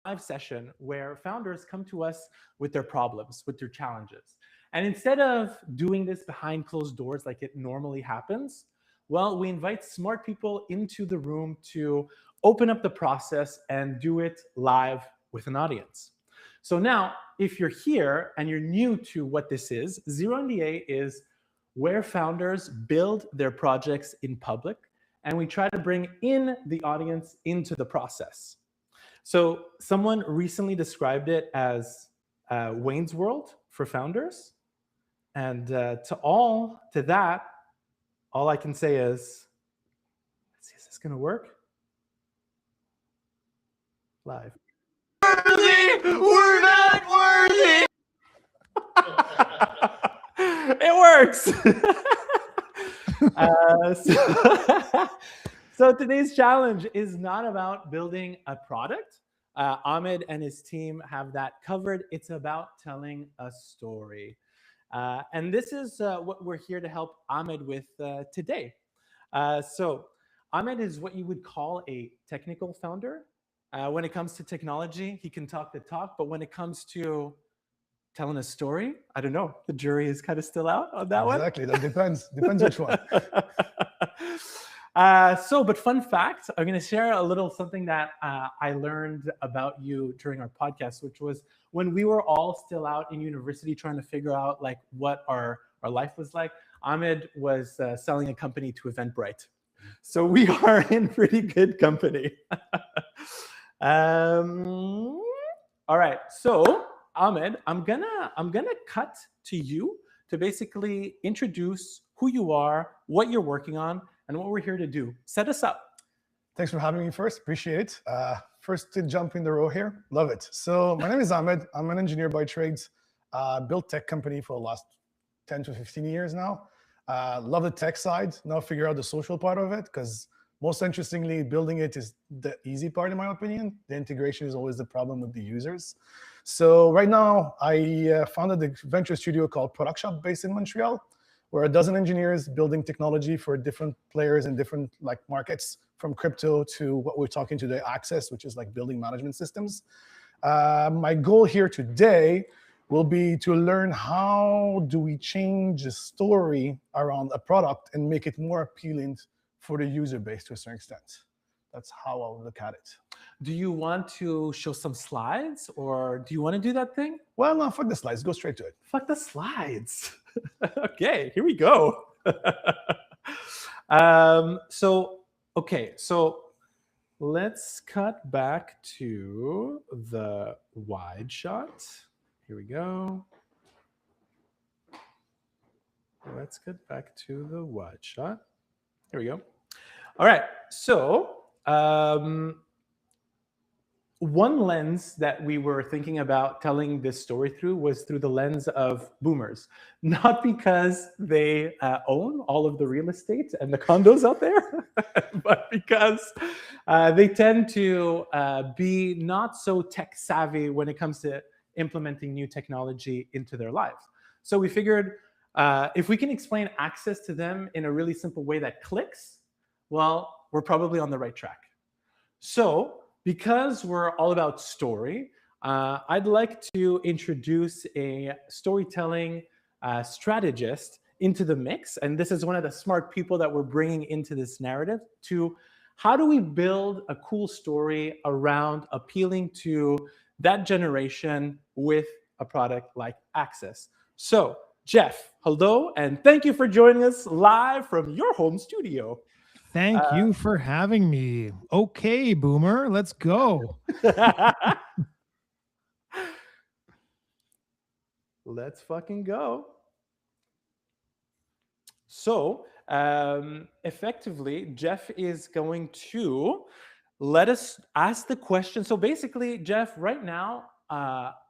live session where founders come to us with their problems, with their challenges. And instead of doing this behind closed doors like it normally happens, well, we invite smart people into the room to open up the process and do it live with an audience. So now, if you're here and you're new to what this is, Zero NDA is where founders build their projects in public, and we try to bring in the audience into the process. So someone recently described it as Wayne's World for founders. And to that, all I can say is, let's see, is this going to work? Live. Worthy! We're not worthy! It works! So today's challenge is not about building a product. Ahmed and his team have that covered. It's about telling a story. And this is what we're here to help Ahmed with today. So Ahmed is what you would call a technical founder. When it comes to technology, he can talk the talk, but when it comes to telling a story, I don't know. The jury is kind of still out on that one. Exactly. That depends. Depends which one. But fun fact, I'm going to share a little something that I learned about you during our podcast, which was when we were all still out in university trying to figure out like what our life was like. Ahmed was selling a company to Eventbrite. So we are in pretty good company. All right. So Ahmed, I'm gonna cut to you to basically introduce who you are, what you're working on, and what we're here to do. Set us up. Thanks for having me first. Appreciate it. First to jump in the row here. Love it. So my name is Ahmed. I'm an engineer by trades. Built tech company for the last 10 to 15 years now. Love the tech side. Now figure out the social part of it, because most interestingly, building it is the easy part, in my opinion. The integration is always the problem with the users. So right now, I founded a venture studio called Product Shop based in Montreal. We're a dozen engineers building technology for different players in different like markets, from crypto to what we're talking today, Access, which is like building management systems. My goal here today will be to learn how do we change the story around a product and make it more appealing for the user base to a certain extent. That's how I'll look at it. Do you want to show some slides, or do you want to do that thing? Well, no, fuck the slides. Go straight to it. Fuck the slides. Okay, here we go. So let's cut back to the wide shot. Here we go. Let's get back to the wide shot. Here we go. All right. So one lens that we were thinking about telling this story through was through the lens of boomers, not because they own all of the real estate and the condos out there, but because they tend to be not so tech savvy when it comes to implementing new technology into their lives. So we figured if we can explain Access to them in a really simple way that clicks, well, we're probably on the right track. So because we're all about story, I'd like to introduce a storytelling strategist into the mix. And this is one of the smart people that we're bringing into this narrative to how do we build a cool story around appealing to that generation with a product like Access. So Jeff, hello, and thank you for joining us live from your home studio. Thank you for having me. Okay, Boomer, let's go. Let's fucking go. So, effectively, Jeff is going to let us ask the question. So basically, Jeff, right now,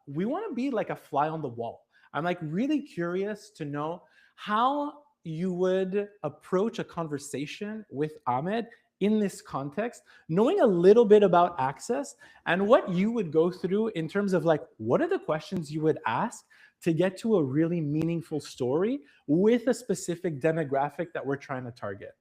we want to be like a fly on the wall. I'm like really curious to know how you would approach a conversation with Ahmed in this context, knowing a little bit about Access and what you would go through in terms of like, what are the questions you would ask to get to a really meaningful story with a specific demographic that we're trying to target.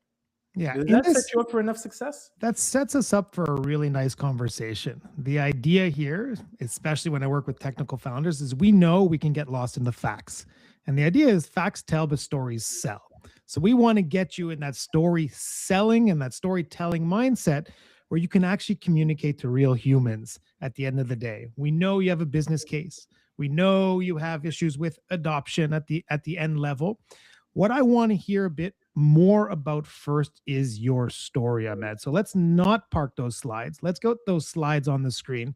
Yeah. Does In that set this, you up for enough success? that sets us up for a really nice conversation. The idea here, especially when I work with technical founders, is we know we can get lost in the facts. And the idea is facts tell, but stories sell. So we want to get you in that story selling and that storytelling mindset where you can actually communicate to real humans at the end of the day. We know you have a business case. We know you have issues with adoption at the end level. What I want to hear a bit more about first is your story, Ahmed. So let's not park those slides. Let's get those slides on the screen.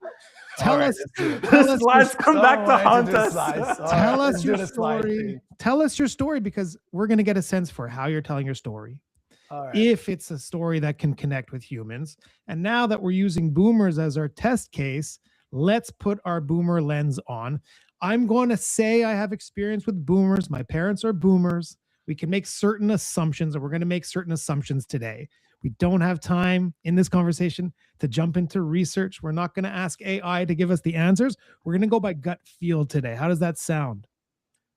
Tell us, tell The us slides come back to haunt us. tell us your story. Tell us your story, because we're going to get a sense for how you're telling your story. If it's a story that can connect with humans. And now that we're using boomers as our test case, let's put our boomer lens on. I'm going to say I have experience with boomers. My parents are boomers. We can make certain assumptions, and we're going to make certain assumptions today. We don't have time in this conversation to jump into research. We're not going to ask AI to give us the answers. We're going to go by gut feel today. How does that sound?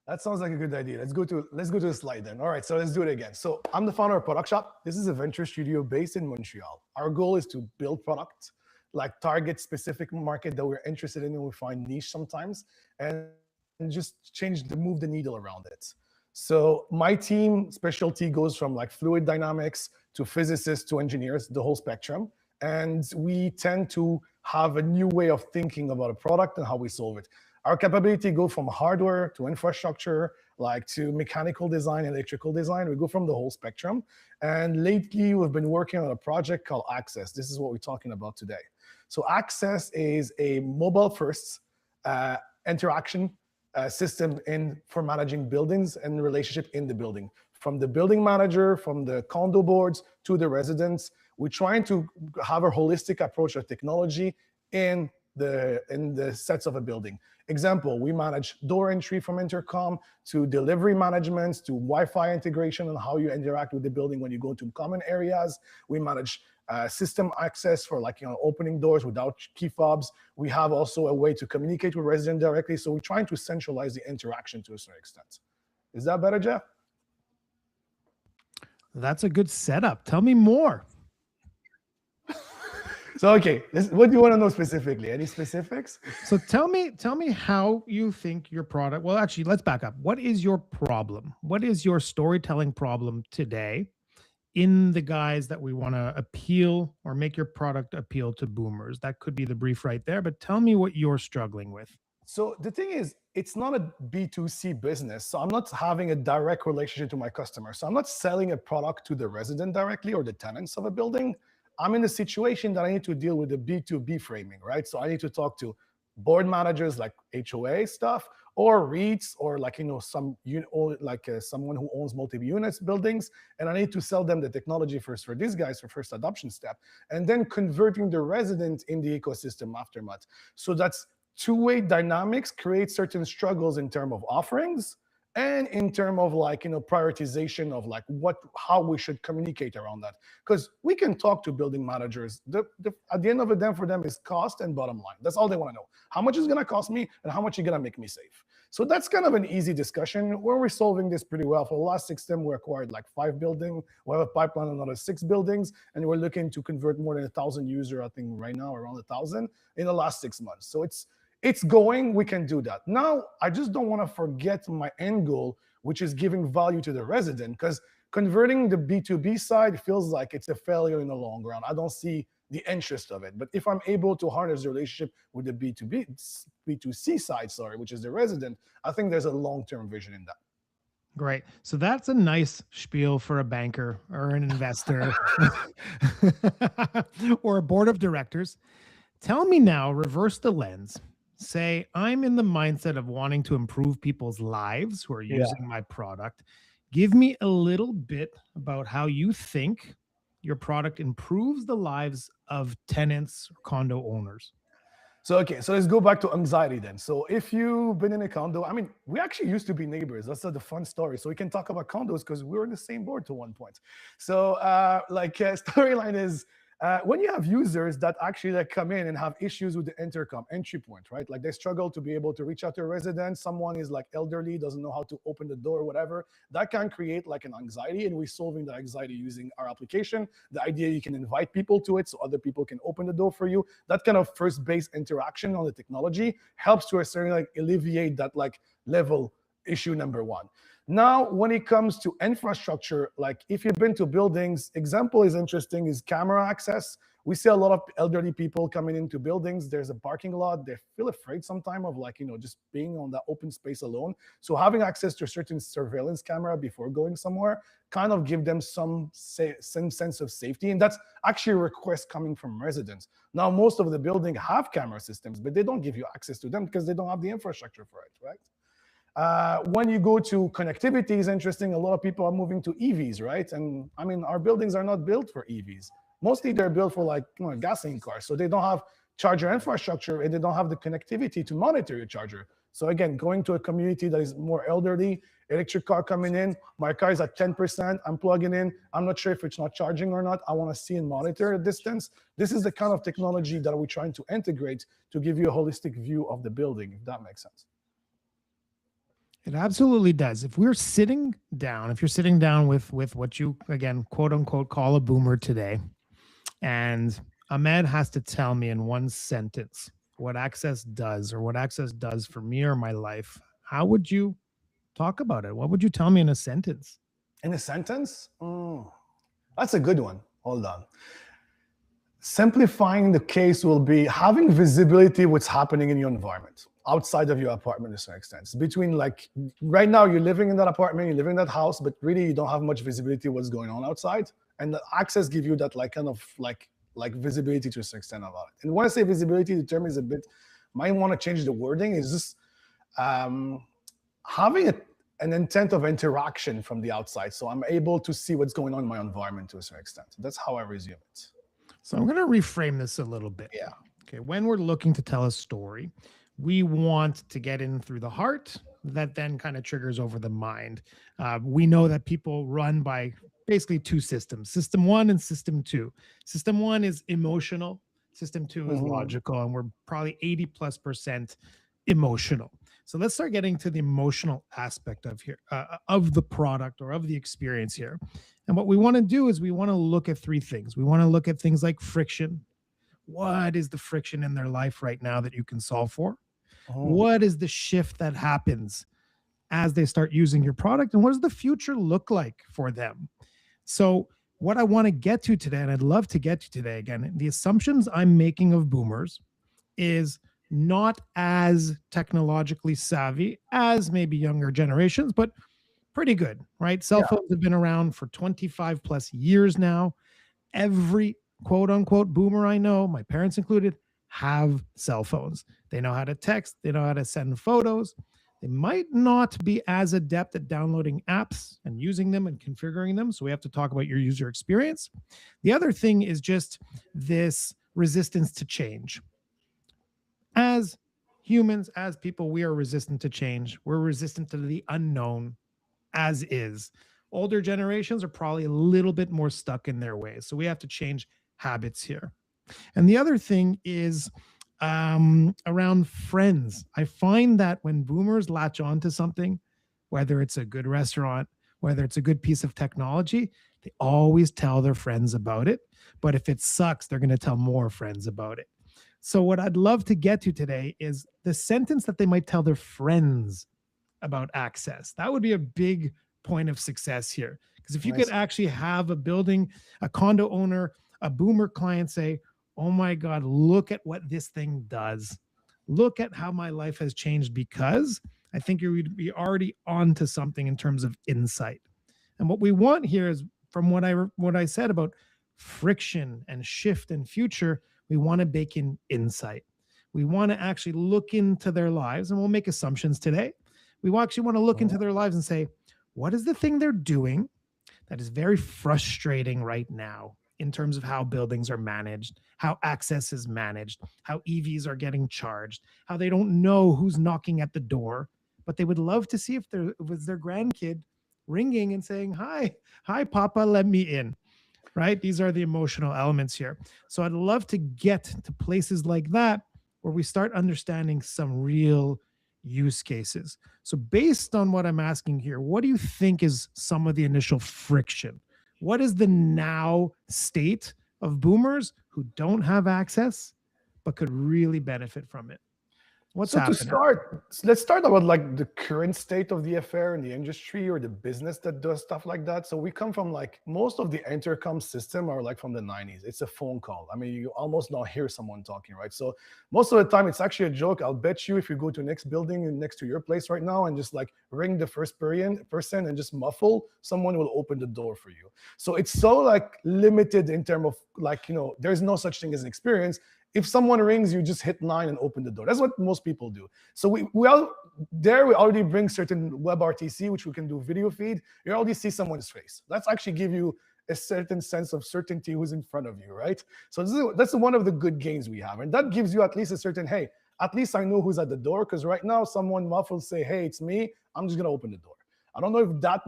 That sounds like a good idea. Let's go to the slide then. All right, so let's do it again. So I'm the founder of Product Shop. This is a venture studio based in Montreal. Our goal is to build products, like target specific market that we're interested in, and we find niche sometimes, and just move the needle around it. So my team specialty goes from like fluid dynamics to physicists to engineers, the whole spectrum. And we tend to have a new way of thinking about a product and how we solve it. Our capability go from hardware to infrastructure, like to mechanical design, electrical design. We go from the whole spectrum. And lately, we've been working on a project called Access. This is what we're talking about today. So Access is a mobile-first interaction system for managing buildings and relationship in the building. From the building manager, from the condo boards to the residents, we're trying to have a holistic approach of technology in the sets of a building. Example, we manage door entry from intercom to delivery management to Wi-Fi integration and how you interact with the building when you go to common areas. We manage system access for opening doors without key fobs. We have also a way to communicate with residents directly. So we're trying to centralize the interaction to a certain extent. Is that better, Jeff? That's a good setup. Tell me more. So, okay, what do you want to know specifically? Any specifics? So tell me how you think your product, well, actually, let's back up. What is your problem? What is your storytelling problem today in the guise that we want to appeal or make your product appeal to boomers? That could be the brief right there, but tell me what you're struggling with. So the thing is, it's not a B2C business. So I'm not having a direct relationship to my customer. So I'm not selling a product to the resident directly or the tenants of a building. I'm in a situation that I need to deal with the B2B framing, right? So I need to talk to board managers like HOA stuff, or REITs, or someone who owns multi-units buildings, and I need to sell them the technology first for these guys for first adoption step, and then converting the resident in the ecosystem aftermath. So that's two-way dynamics create certain struggles in terms of offerings and in terms of prioritization of how we should communicate around that. Because we can talk to building managers. At the end of the day, for them is cost and bottom line. That's all they want to know. How much is going to cost me and how much is going to make me save? So that's kind of an easy discussion where we're solving this pretty well. For the last 6 months, we acquired 5 buildings. We have a pipeline of another 6 buildings, and we're looking to convert more than 1,000 users, I think right now around 1,000 in the last 6 months. So it's going, we can do that. Now, I just don't want to forget my end goal, which is giving value to the resident, because converting the B2B side feels like it's a failure in the long run. I don't see the interest of it. But if I'm able to harness the relationship with the B2C side, which is the resident, I think there's a long-term vision in that. Great. So that's a nice spiel for a banker or an investor or a board of directors. Tell me now, reverse the lens. Say, I'm in the mindset of wanting to improve people's lives who are using my product. Give me a little bit about how you think your product improves the lives of tenants or condo owners. So, okay, so let's go back to anxiety then. So if you've been in a condo, I mean, we actually used to be neighbors. That's the fun story. So we can talk about condos because we were in the same board to one point. So storyline is, When you have users that actually like come in and have issues with the intercom entry point, right? Like they struggle to be able to reach out to a resident. Someone is like elderly, doesn't know how to open the door, whatever. That can create like an anxiety, and we're solving that anxiety using our application. The idea you can invite people to it so other people can open the door for you. That kind of first base interaction on the technology helps to a certain like alleviate that like level issue number one. Now, when it comes to infrastructure, like if you've been to buildings, example is interesting, is camera access. We see a lot of elderly people coming into buildings. There's a parking lot. They feel afraid sometimes of like, just being on that open space alone. So having access to a certain surveillance camera before going somewhere kind of give them some sense of safety. And that's actually a request coming from residents. Now, most of the building have camera systems, but they don't give you access to them because they don't have the infrastructure for it, right? When you go to connectivity is interesting. A lot of people are moving to EVs, right? And I mean, our buildings are not built for EVs. Mostly they're built for like gasoline cars. So they don't have charger infrastructure and they don't have the connectivity to monitor your charger. So again, going to a community that is more elderly, electric car coming in, my car is at 10%, I'm plugging in, I'm not sure if it's not charging or not, I want to see and monitor a distance. This is the kind of technology that we're trying to integrate to give you a holistic view of the building, if that makes sense. It absolutely does. If you're sitting down with what you, again, quote unquote, call a boomer today, and Ahmed has to tell me in one sentence what Access does or what Access does for me or my life, how would you talk about it? What would you tell me in a sentence? In a sentence? That's a good one. Hold on. Simplifying the case will be having visibility what's happening in your environment outside of your apartment to some extent. Between like right now you're living in that apartment, you're living in that house, but really you don't have much visibility what's going on outside. And the Access give you that like kind of like visibility to a certain extent about it. And when I say visibility, the term is a bit, might want to change the wording, is just having an intent of interaction from the outside. So I'm able to see what's going on in my environment to a certain extent. That's how I resume it. So I'm going to reframe this a little bit. Yeah. Okay. When we're looking to tell a story, we want to get in through the heart that then kind of triggers over the mind. We know that people run by basically two systems, system one and system two. System one is emotional. System two is logical, and we're probably 80+% emotional. So let's start getting to the emotional aspect of here, of the product or of the experience here. And what we want to do is we want to look at three things. We want to look at things like friction. What is the friction in their life right now that you can solve for? What is the shift that happens as they start using your product? And what does the future look like for them? So what I want to get to today, and I'd love to get to today, again, the assumptions I'm making of boomers is not as technologically savvy as maybe younger generations, but pretty good, right? Cell phones have been around for 25+ years now. Every quote unquote boomer I know, my parents included, have cell phones. They know how to text, they know how to send photos. They might not be as adept at downloading apps and using them and configuring them. So we have to talk about your user experience. The other thing is just this resistance to change. As humans, as people, we are resistant to change. We're resistant to the unknown as is. Older generations are probably a little bit more stuck in their ways. So we have to change habits here. And the other thing is around friends. I find that when boomers latch on to something, whether it's a good restaurant, whether it's a good piece of technology, they always tell their friends about it. But if it sucks, they're going to tell more friends about it. So what I'd love to get to today is the sentence that they might tell their friends about Access. That would be a big point of success here. Because if you could actually have a building, a condo owner, a boomer client say, oh my God, look at what this thing does. Look at how my life has changed, because I think you would be already onto something in terms of insight. And what we want here is, from what I said about friction and shift and future, we want to bake in insight. We want to actually look into their lives, and we'll make assumptions today. We actually want to look into their lives and say, what is the thing they're doing that is very frustrating right now in terms of how buildings are managed, how access is managed, how EVs are getting charged, how they don't know who's knocking at the door, but they would love to see if it was their grandkid ringing and saying, hi, Papa, let me in. right? These are the emotional elements here. So I'd love to get to places like that where we start understanding some real use cases. So based on what I'm asking here, what do you think is some of the initial friction? What is the now state of boomers who don't have access but could really benefit from it? What's So to happening? start, let's start about like the current state of the affair in the industry or the business that does stuff like that. So we come from like most of the intercom system are like from the 90s. It's a phone call. I mean, you almost don't hear someone talking, right? So most of the time it's actually a joke. I'll bet you if you go to next building next to your place right now and just like ring the first person and just muffle, someone will open the door for you. So it's so like limited in terms of like, there's no such thing as an experience. If someone rings, you just hit 9 and open the door. That's what most people do. So we already bring certain WebRTC, which we can do video feed. You already see someone's face. That's actually give you a certain sense of certainty who's in front of you, right? So that's one of the good gains we have. And that gives you at least a certain, hey, at least I know who's at the door, because right now someone muffled say, hey, it's me. I'm just gonna open the door. I don't know if that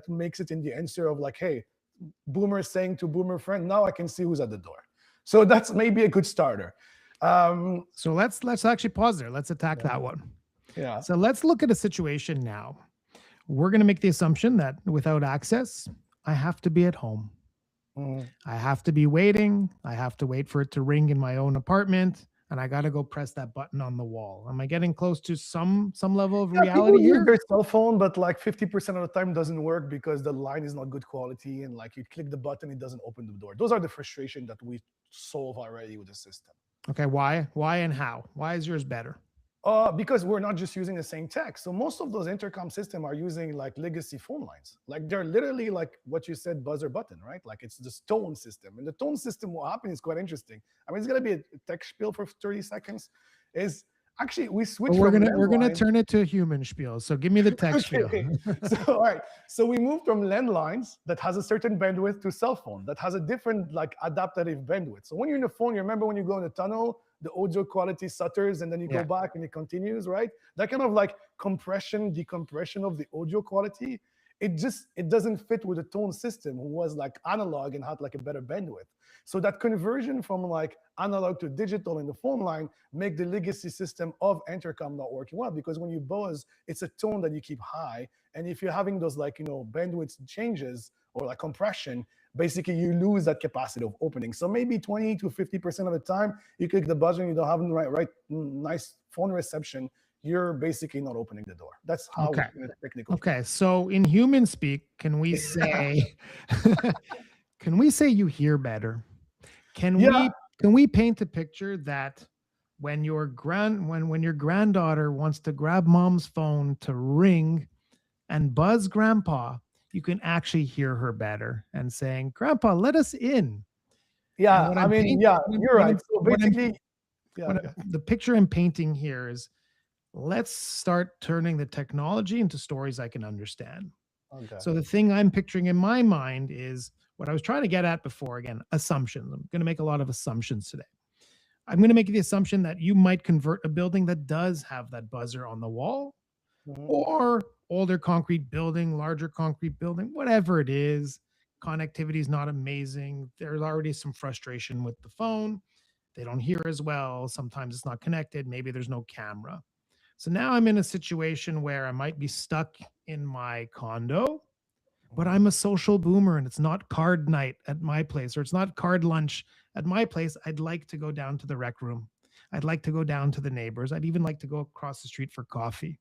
makes it in the answer of like, hey, boomer saying to boomer friend, now I can see who's at the door. So that's maybe a good starter. So let's actually pause there. Let's attack that one. Yeah. So let's look at a situation now. We're going to make the assumption that without access, I have to be at home. I have to be waiting. I have to wait for it to ring in my own apartment, and I got to go press that button on the wall. Am I getting close to some level of reality people here? use their cell phone, but like 50% of the time doesn't work because the line is not good quality, and like you click the button, it doesn't open the door. Those are the frustration that we solve already with the system. Okay, why and how? Why is yours better? Because we're not just using the same tech. So most of those intercom systems are using like legacy phone lines. Like they're literally like what you said, buzzer button, right? Like it's the tone system. And the tone system, what happened is quite interesting. I mean, it's gonna be a tech spiel for 30 seconds. Is actually we switched. We're gonna turn it to a human spiel. So give me the tech spiel. So all right. So we moved from landlines that has a certain bandwidth to cell phone that has a different like adaptive bandwidth. So when you're in the phone, you remember when you go in the tunnel, the audio quality stutters and then you go back and it continues, right? That kind of like compression, decompression of the audio quality, it doesn't fit with the tone system who was like analog and had like a better bandwidth. So that conversion from like analog to digital in the phone line make the legacy system of intercom not working well, because when you buzz, it's a tone that you keep high. And if you're having those like, bandwidth changes or like compression, basically you lose that capacity of opening. So maybe 20 to 50% of the time you click the buzzer and you don't have the nice phone reception, you're basically not opening the door. That's how technical. Okay, so in human speak, can we say can we say you hear better? Can we paint a picture that when your granddaughter wants to grab mom's phone to ring and buzz grandpa, you can actually hear her better and saying, "Grandpa, let us in." Yeah, I mean, you're right. So basically, the picture I'm painting here is, let's start turning the technology into stories I can understand. Okay. So the thing I'm picturing in my mind is what I was trying to get at before. Again, assumptions. I'm going to make a lot of assumptions today. I'm going to make the assumption that you might convert a building that does have that buzzer on the wall, or older concrete building, larger concrete building, whatever it is. Connectivity is not amazing. There's already some frustration with the phone. They don't hear as well. Sometimes it's not connected. Maybe there's no camera. So now I'm in a situation where I might be stuck in my condo, but I'm a social boomer and it's not card night at my place, or it's not card lunch at my place. I'd like to go down to the rec room. I'd like to go down to the neighbors. I'd even like to go across the street for coffee.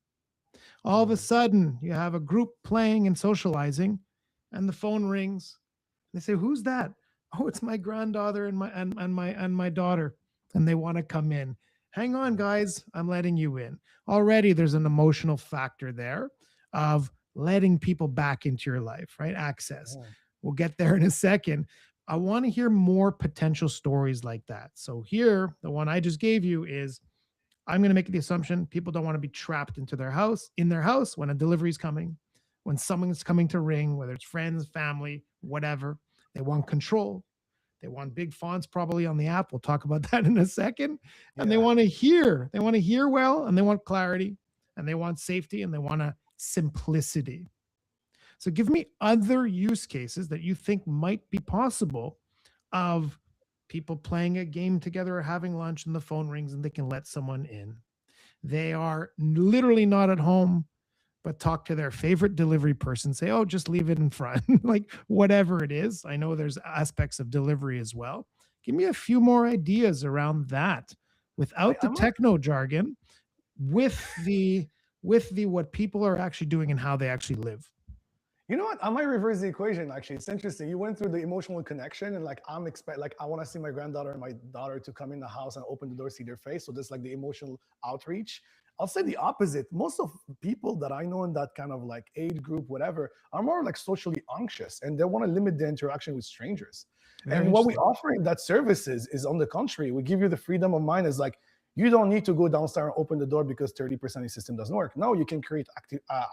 All of a sudden, you have a group playing and socializing, and the phone rings. They say, "Who's that?" "Oh, it's my granddaughter and my daughter, and they want to come in." "Hang on, guys, I'm letting you in." Already there's an emotional factor there of letting people back into your life, right? Access. We'll get there in a second. I want to hear more potential stories like that. So here, the one I just gave you is, I'm going to make the assumption people don't want to be trapped in their house when a delivery is coming, when someone's coming to ring, whether it's friends, family, whatever. They want control. They want big fonts probably on the app. We'll talk about that in a second. And they want to hear. They want to hear well, and they want clarity, and they want safety, and they want simplicity. So give me other use cases that you think might be possible of people playing a game together or having lunch and the phone rings and they can let someone in. They are literally not at home, but talk to their favorite delivery person, say, oh, just leave it in front, like whatever it is. I know there's aspects of delivery as well. Give me a few more ideas around that without the I'm techno jargon, with the what people are actually doing and how they actually live. You know what? I might reverse the equation. Actually, it's interesting. You went through the emotional connection, and like I want to see my granddaughter and my daughter to come in the house and open the door, see their face. So there's like the emotional outreach. I'll say the opposite. Most of people that I know in that kind of like age group, whatever, are more like socially anxious, and they want to limit their interaction with strangers. Very And what we interesting. offer in that services is, on the contrary, we give you the freedom of mind. Is like, you don't need to go downstairs and open the door because 30% of the system doesn't work. No, you can create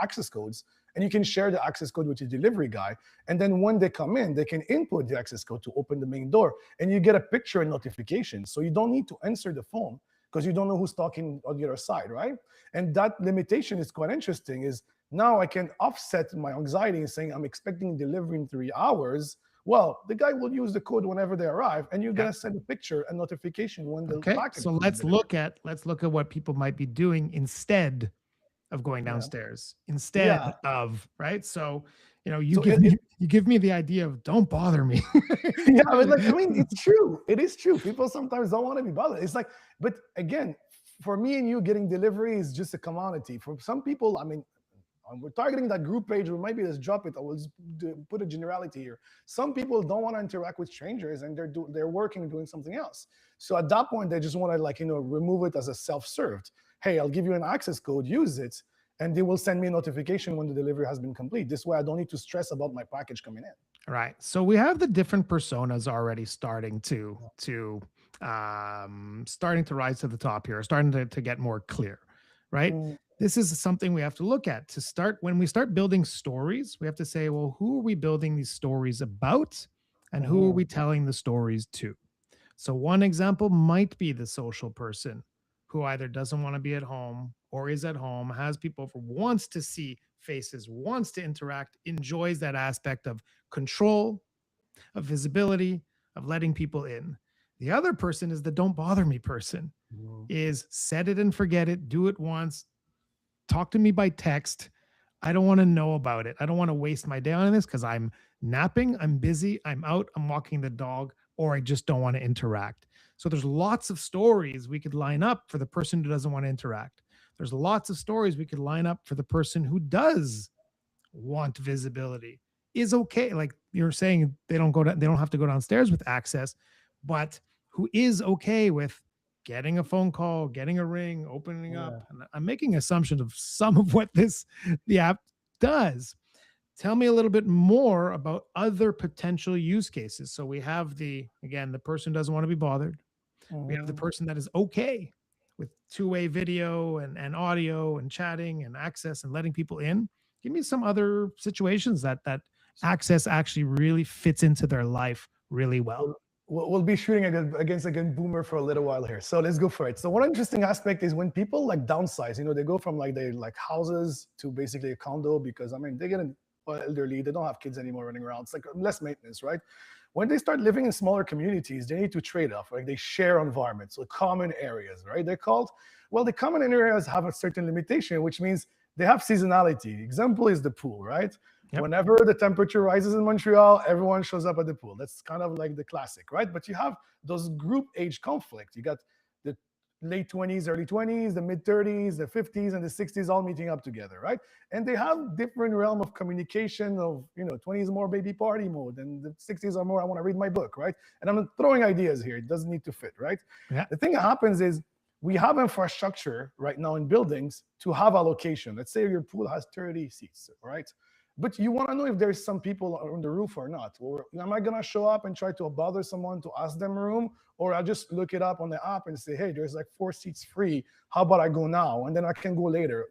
access codes, and you can share the access code with your delivery guy. And then when they come in, they can input the access code to open the main door, and you get a picture and notification. So you don't need to answer the phone because you don't know who's talking on the other side, right? And that limitation is quite interesting. Is now I can offset my anxiety and saying I'm expecting delivery in 3 hours. Well, the guy will use the code whenever they arrive, and you're gonna send a picture and notification when the Okay, package. so is let's delivered. look at what people might be doing instead of going Yeah. downstairs, instead Yeah. of, right? So, you So you give me the idea of don't bother me. Yeah, but like, I mean, it's true. It is true. People sometimes don't want to be bothered. It's like, but again, for me and you, getting delivery is just a commodity. For some people, I mean, we're targeting that group page. Or maybe let's drop it. I will just put a generality here. Some people don't want to interact with strangers, and they're working doing something else. So at that point, they just want to, like, remove it as a self-served. Hey, I'll give you an access code. Use it, and they will send me a notification when the delivery has been complete. This way, I don't need to stress about my package coming in. Right. So we have the different personas already starting to starting to rise to the top here, starting to get more clear, right? This is something we have to look at to start. When we start building stories, we have to say, well, who are we building these stories about, and who are we telling the stories to? So one example might be the social person who either doesn't want to be at home or is at home, has people over, wants to see faces, wants to interact, enjoys that aspect of control, of visibility, of letting people in. The other person is the don't bother me person, is set it and forget it, do it once, talk to me by text. I don't want to know about it. I don't want to waste my day on this because I'm napping, I'm busy, I'm out, I'm walking the dog, or I just don't want to interact. So there's lots of stories we could line up for the person who doesn't want to interact. There's lots of stories we could line up for the person who does want visibility. Is okay. Like you're saying, they don't have to go downstairs with access, but who is okay with getting a phone call, getting a ring, opening up. And I'm making assumptions of some of what the app does. Tell me a little bit more about other potential use cases. So we have the person doesn't want to be bothered. We have the person that is okay with two-way video and audio and chatting and access and letting people in. Give me some other situations that access actually really fits into their life really well. We'll be shooting against Boomer for a little while here. So let's go for it. So one interesting aspect is when people like downsize, they go from like they like houses to basically a condo because, I mean, they get elderly, they don't have kids anymore running around. It's like less maintenance, right? When they start living in smaller communities, they need to trade off. Like they share environments, so common areas, right? They're called, well, the common areas have a certain limitation, which means they have seasonality. Example is the pool, right? Yep. Whenever the temperature rises in Montreal, everyone shows up at the pool. That's kind of like the classic, right? But you have those group age conflict. You got the late 20s, early 20s, the mid 30s, the 50s, and the 60s all meeting up together, right? And they have different realm of communication of, 20s more baby party mode, and the 60s are more, I want to read my book, right? And I'm throwing ideas here. It doesn't need to fit, right? Yeah. The thing that happens is we have infrastructure right now in buildings to have allocation. Let's say your pool has 30 seats, right? But you want to know if there's some people on the roof or not. Or am I going to show up and try to bother someone to ask them a room? Or I'll just look it up on the app and say, hey, there's like 4 seats free. How about I go now? And then I can go later.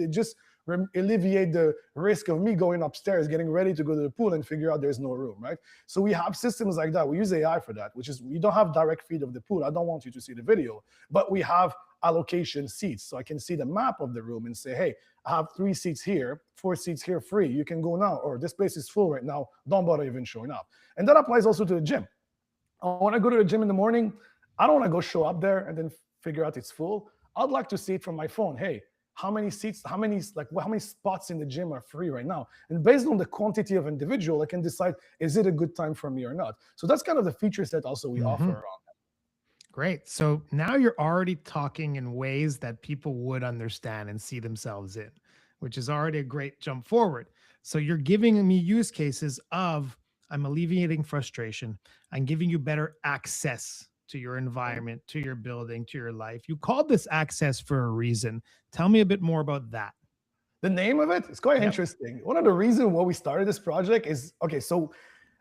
Just alleviate the risk of me going upstairs, getting ready to go to the pool and figure out there's no room, right? So we have systems like that. We use AI for that, which is we don't have direct feed of the pool. I don't want you to see the video, but we have allocation seats. So I can see the map of the room and say, hey, I have 3 seats here, 4 seats here free. You can go now, or this place is full right now. Don't bother even showing up. And that applies also to the gym. I want to go to the gym in the morning. I don't want to go show up there and then figure out it's full. I'd like to see it from my phone. Hey, how many seats, how many spots in the gym are free right now? And based on the quantity of individual, I can decide, is it a good time for me or not? So that's kind of the features that also we offer around that. Great. So now you're already talking in ways that people would understand and see themselves in, which is already a great jump forward. So you're giving me use cases of, I'm alleviating frustration. I'm giving you better access to your environment, to your building, to your life. You called this access for a reason. Tell me a bit more about that. The name of it is quite interesting. One of the reasons why we started this project is, okay, so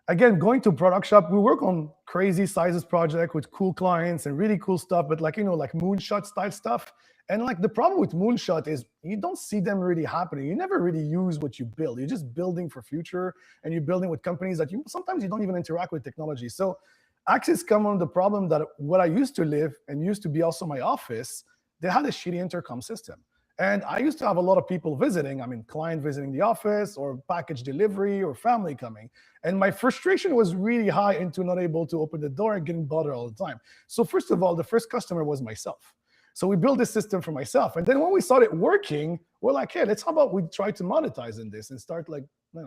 again, going to product shop, we work on crazy sizes project with cool clients and really cool stuff, but like, like moonshot style stuff. And like the problem with moonshot is you don't see them really happening. You never really use what you build. You're just building for future, and you're building with companies that sometimes you don't even interact with technology. So Axis come on the problem that what I used to live and used to be also my office, they had a shitty intercom system. And I used to have a lot of people visiting, client visiting the office or package delivery or family coming. And my frustration was really high into not able to open the door and getting bothered all the time. So first of all, the first customer was myself. So we built this system for myself. And then when we saw it working, we're like, hey, how about we try to monetize in this and start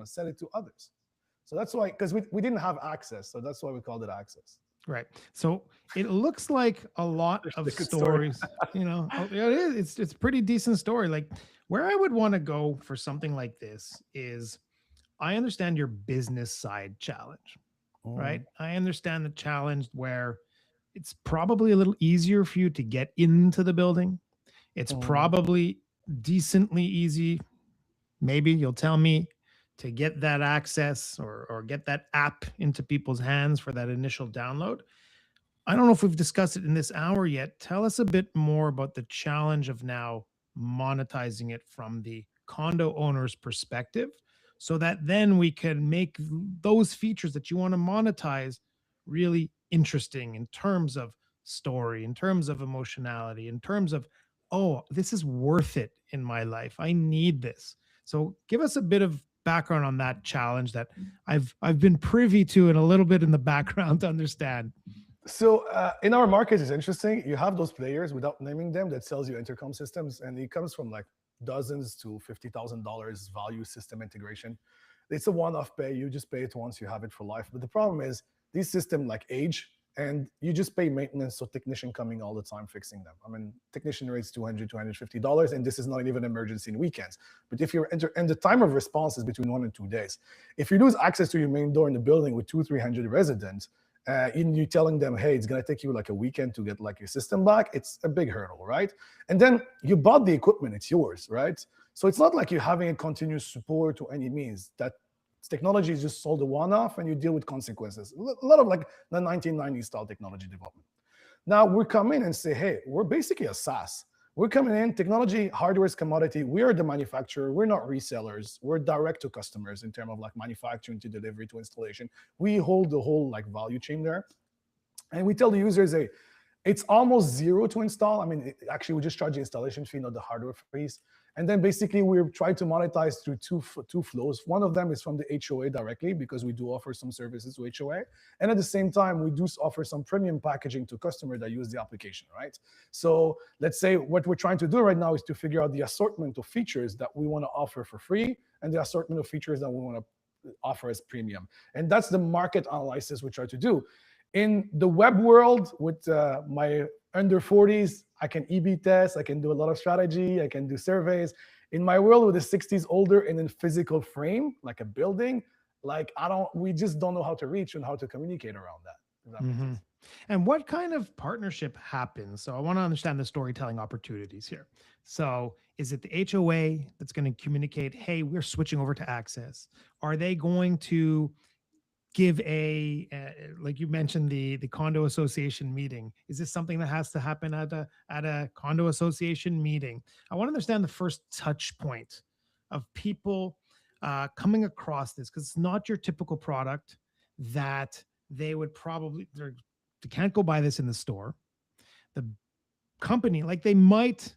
sell it to others. So that's why, because we didn't have access. So that's why we called it Access. Right. So it looks like a lot of stories, it is. It's a pretty decent story. Like where I would want to go for something like this is I understand your business side challenge, right? I understand the challenge where it's probably a little easier for you to get into the building. It's probably decently easy. Maybe you'll tell me to get that access or get that app into people's hands for that initial download. I don't know if we've discussed it in this hour yet. Tell us a bit more about the challenge of now monetizing it from the condo owner's perspective, so that then we can make those features that you want to monetize really interesting in terms of story, in terms of emotionality, in terms of, oh, this is worth it in my life. I need this. So give us a bit of background on that challenge that I've been privy to and a little bit in the background to understand. So in our market, it's interesting. You have those players, without naming them, that sells you intercom systems, and it comes from like dozens to $50,000 value system integration. It's a one-off pay. You just pay it once, you have it for life. But the problem is these systems like age, and you just pay maintenance, so technician coming all the time fixing them. Technician rates $200, $250, and this is not even emergency in weekends. But if you're and the time of response is between 1 and 2 days. If you lose access to your main door in the building with 200-300 residents, and you're telling them, hey, it's gonna take you like a weekend to get like your system back, it's a big hurdle, right? And then you bought the equipment, it's yours, right? So it's not like you're having a continuous support to any means. That technology is just sold a one-off and you deal with consequences. A lot of like the 1990s style technology development. Now we come in and say, hey, we're basically a SaaS. We're coming in, technology, hardware is commodity. We are the manufacturer. We're not resellers. We're direct to customers in terms of like manufacturing to delivery to installation. We hold the whole like value chain there. And we tell the users, hey, it's almost zero to install. Actually, we just charge the installation fee, not the hardware fees. And then basically we're trying to monetize through two flows. One of them is from the HOA directly, because we do offer some services to HOA. And at the same time, we do offer some premium packaging to customers that use the application, right? So let's say what we're trying to do right now is to figure out the assortment of features that we want to offer for free and the assortment of features that we want to offer as premium. And that's the market analysis we try to do. In the web world, with my under 40s, I can E/B test, I can do a lot of strategy, I can do surveys. In my world with the 60s older and in physical frame, like a building, we just don't know how to reach and how to communicate around that. And what kind of partnership happens? So I want to understand the storytelling opportunities here. So is it the HOA that's going to communicate, hey, we're switching over to Access? Are they going to give like you mentioned, the condo association meeting? Is this something that has to happen at a condo association meeting? I want to understand the first touch point of people coming across this, because it's not your typical product that they would probably, they can't go buy this in the store. The company, like they might,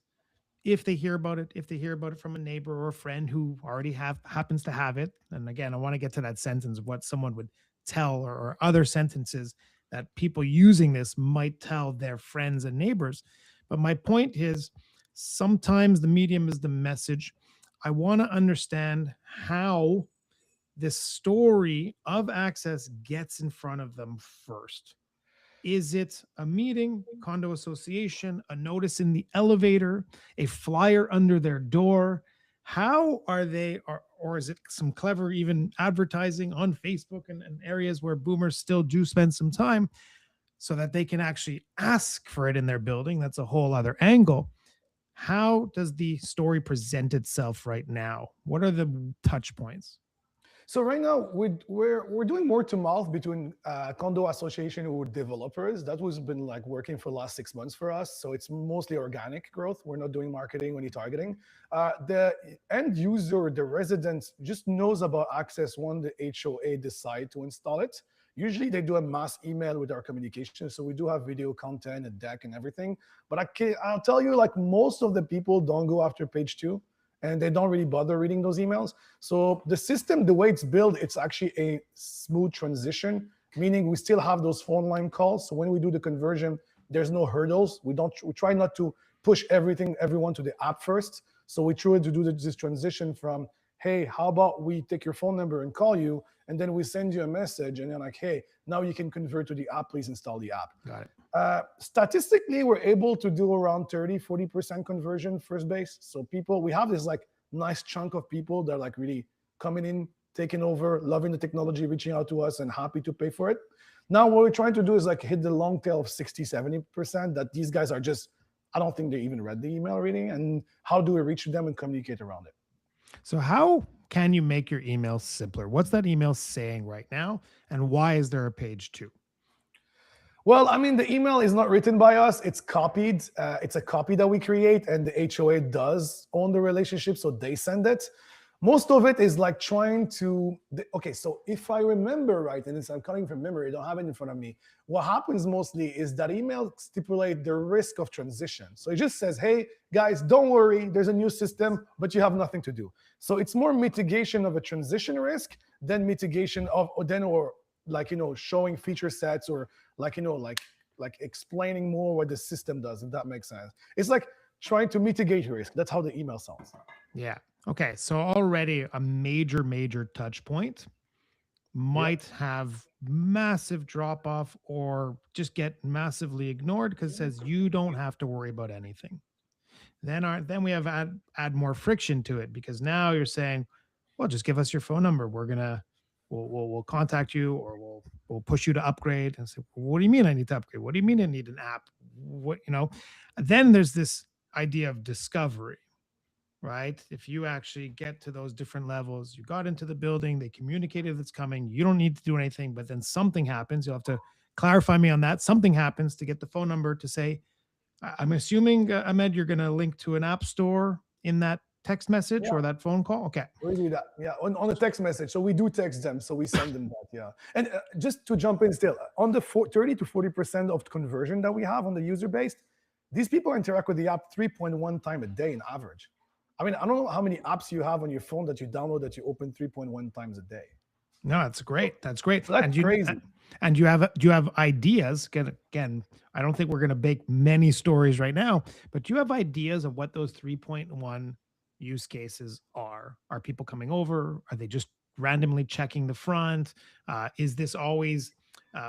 if they hear about it from a neighbor or a friend who already happens to have it. And again, I want to get to that sentence of what someone would tell, or other sentences that people using this might tell their friends and neighbors. But my point is, sometimes the medium is the message. I want to understand how this story of access gets in front of them first. Is it a meeting, condo association, a notice in the elevator, a flyer under their door? How are they, or is it some clever even advertising on Facebook and areas where boomers still do spend some time, so that they can actually ask for it in their building? That's a whole other angle. How does the story present itself right now? What are the touch points? So right now we're doing word to mouth between condo association with developers. That was been like working for the last 6 months for us. So it's mostly organic growth. We're not doing marketing or any targeting. The end user, the resident, just knows about access when the HOA decide to install it. Usually they do a mass email with our communication. So we do have video content, a deck and everything. But I'll tell you, like, most of the people don't go after page 2. And they don't really bother reading those emails. So the system, the way it's built, it's actually a smooth transition, meaning we still have those phone line calls. So when we do the conversion, there's no hurdles. We try not to push everyone to the app first. So we try to do this transition from, hey, how about we take your phone number and call you, and then we send you a message, and then like, hey, now you can convert to the app, please install the app. Got it. Statistically, we're able to do around 30-40% conversion first base. So people, we have this like nice chunk of people that are like really coming in, taking over, loving the technology, reaching out to us and happy to pay for it. Now what we're trying to do is like hit the long tail of 60-70% that these guys are just, I don't think they even read the email reading. And how do we reach them and communicate around it? So how can you make your email simpler? What's that email saying right now? And why is there a page 2? Well, I mean, the email is not written by us. It's copied. It's a copy that we create, and the HOA does own the relationship, so they send it. Most of it is like trying to, okay, so if I remember right, and I'm coming from memory, I don't have it in front of me. What happens mostly is that email stipulate the risk of transition. So it just says, hey, guys, don't worry, there's a new system, but you have nothing to do. So it's more mitigation of a transition risk than mitigation of, or like, showing feature sets, or like, like explaining more what the system does, if that makes sense. It's like trying to mitigate risk. That's how the email sounds. Yeah. Okay. So already a major touch point might have massive drop off, or just get massively ignored because it says you don't have to worry about anything. Then we have add more friction to it, because now you're saying, well, just give us your phone number. We'll contact you, or we'll push you to upgrade. And say, what do you mean I need to upgrade? What do you mean I need an app? What, then there's this idea of discovery, right? If you actually get to those different levels, you got into the building, they communicated it's coming, you don't need to do anything, but then something happens. You'll have to clarify me on that. Something happens to get the phone number to say, I'm assuming, Ahmed, you're going to link to an app store in that text message or that phone call? Okay. We do that. Yeah, on the text message. So we do text them. So we send them that. Yeah. And just to jump in still, on the 30 to 40% of conversion that we have on the user base, these people interact with the app 3.1 times a day in average. I mean, I don't know how many apps you have on your phone that you download that you open 3.1 times a day. No, that's great. That's great. So that's crazy. And you have ideas. Again, I don't think we're going to bake many stories right now, but you have ideas of what those 3.1 use cases are. Are people coming over? Are they just randomly checking the front? Is this always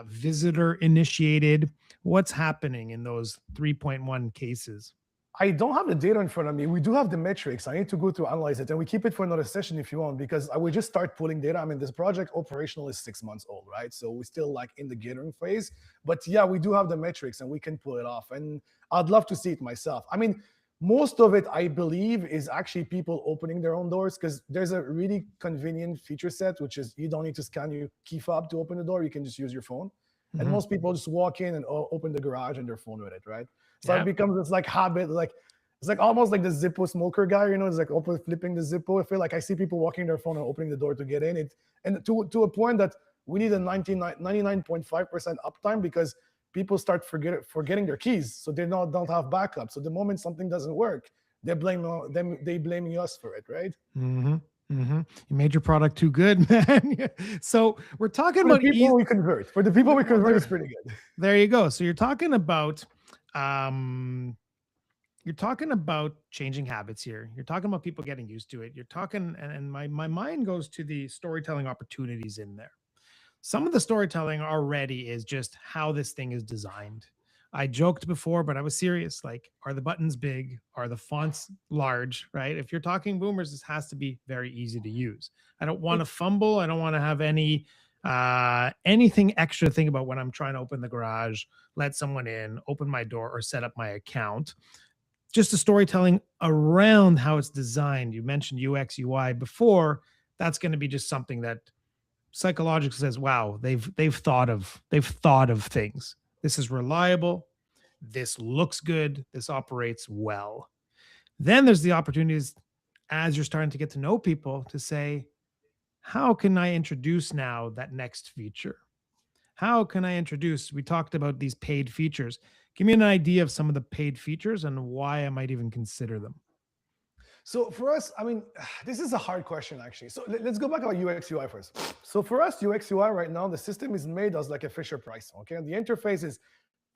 visitor initiated? What's happening in those 3.1 cases? I don't have the data in front of me. We do have the metrics. I need to go to analyze it, and we keep it for another session if you want, because I will just start pulling data. I mean, this project operational is 6 months old, right? So we're still like in the gathering phase, but yeah, we do have the metrics and we can pull it off. And I'd love to see it myself. I mean, most of it, I believe, is actually people opening their own doors, because there's a really convenient feature set, which is you don't need to scan your key fob to open the door. You can just use your phone. Mm-hmm. And most people just walk in and open the garage and their phone with it, right? So it becomes this like habit, like It's like almost like the Zippo smoker guy, you know, it's like open flipping the Zippo. I feel like I see people walking their phone and opening the door to get in it. And to a point that we need a 99.5% uptime because people start forgetting their keys. So they don't have backup. So the moment something doesn't work, they blaming us for it, right? Mm-hmm. Mm-hmm. You made your product too good, man. So we're talking For about the people we convert. For the people we convert, it's pretty good. There you go. So you're talking about changing habits here. You're talking about people getting used to it. You're talking, and my mind goes to the storytelling opportunities in there. Some of the storytelling already is just how this thing is designed. I joked before, but I was serious. Like, are the buttons big? Are the fonts large? Right? If you're talking boomers, this has to be very easy to use. I don't want to fumble. I don't want to have anything extra to think about when I'm trying to open the garage, let someone in, open my door, or set up my account. Just the storytelling around how it's designed. You mentioned UX, UI before. That's going to be just something that psychologically says, wow, they've thought of things. This is reliable. This looks good. This operates well. Then there's the opportunities as you're starting to get to know people to say, how can I introduce now that next feature? How can I introduce? We talked about these paid features. Give me an idea of some of the paid features and why I might even consider them. So for us, I mean, this is a hard question, actually. So let's go back about UX UI first. So for us, UX UI right now, the system is made as like a Fisher Price, okay? And the interface is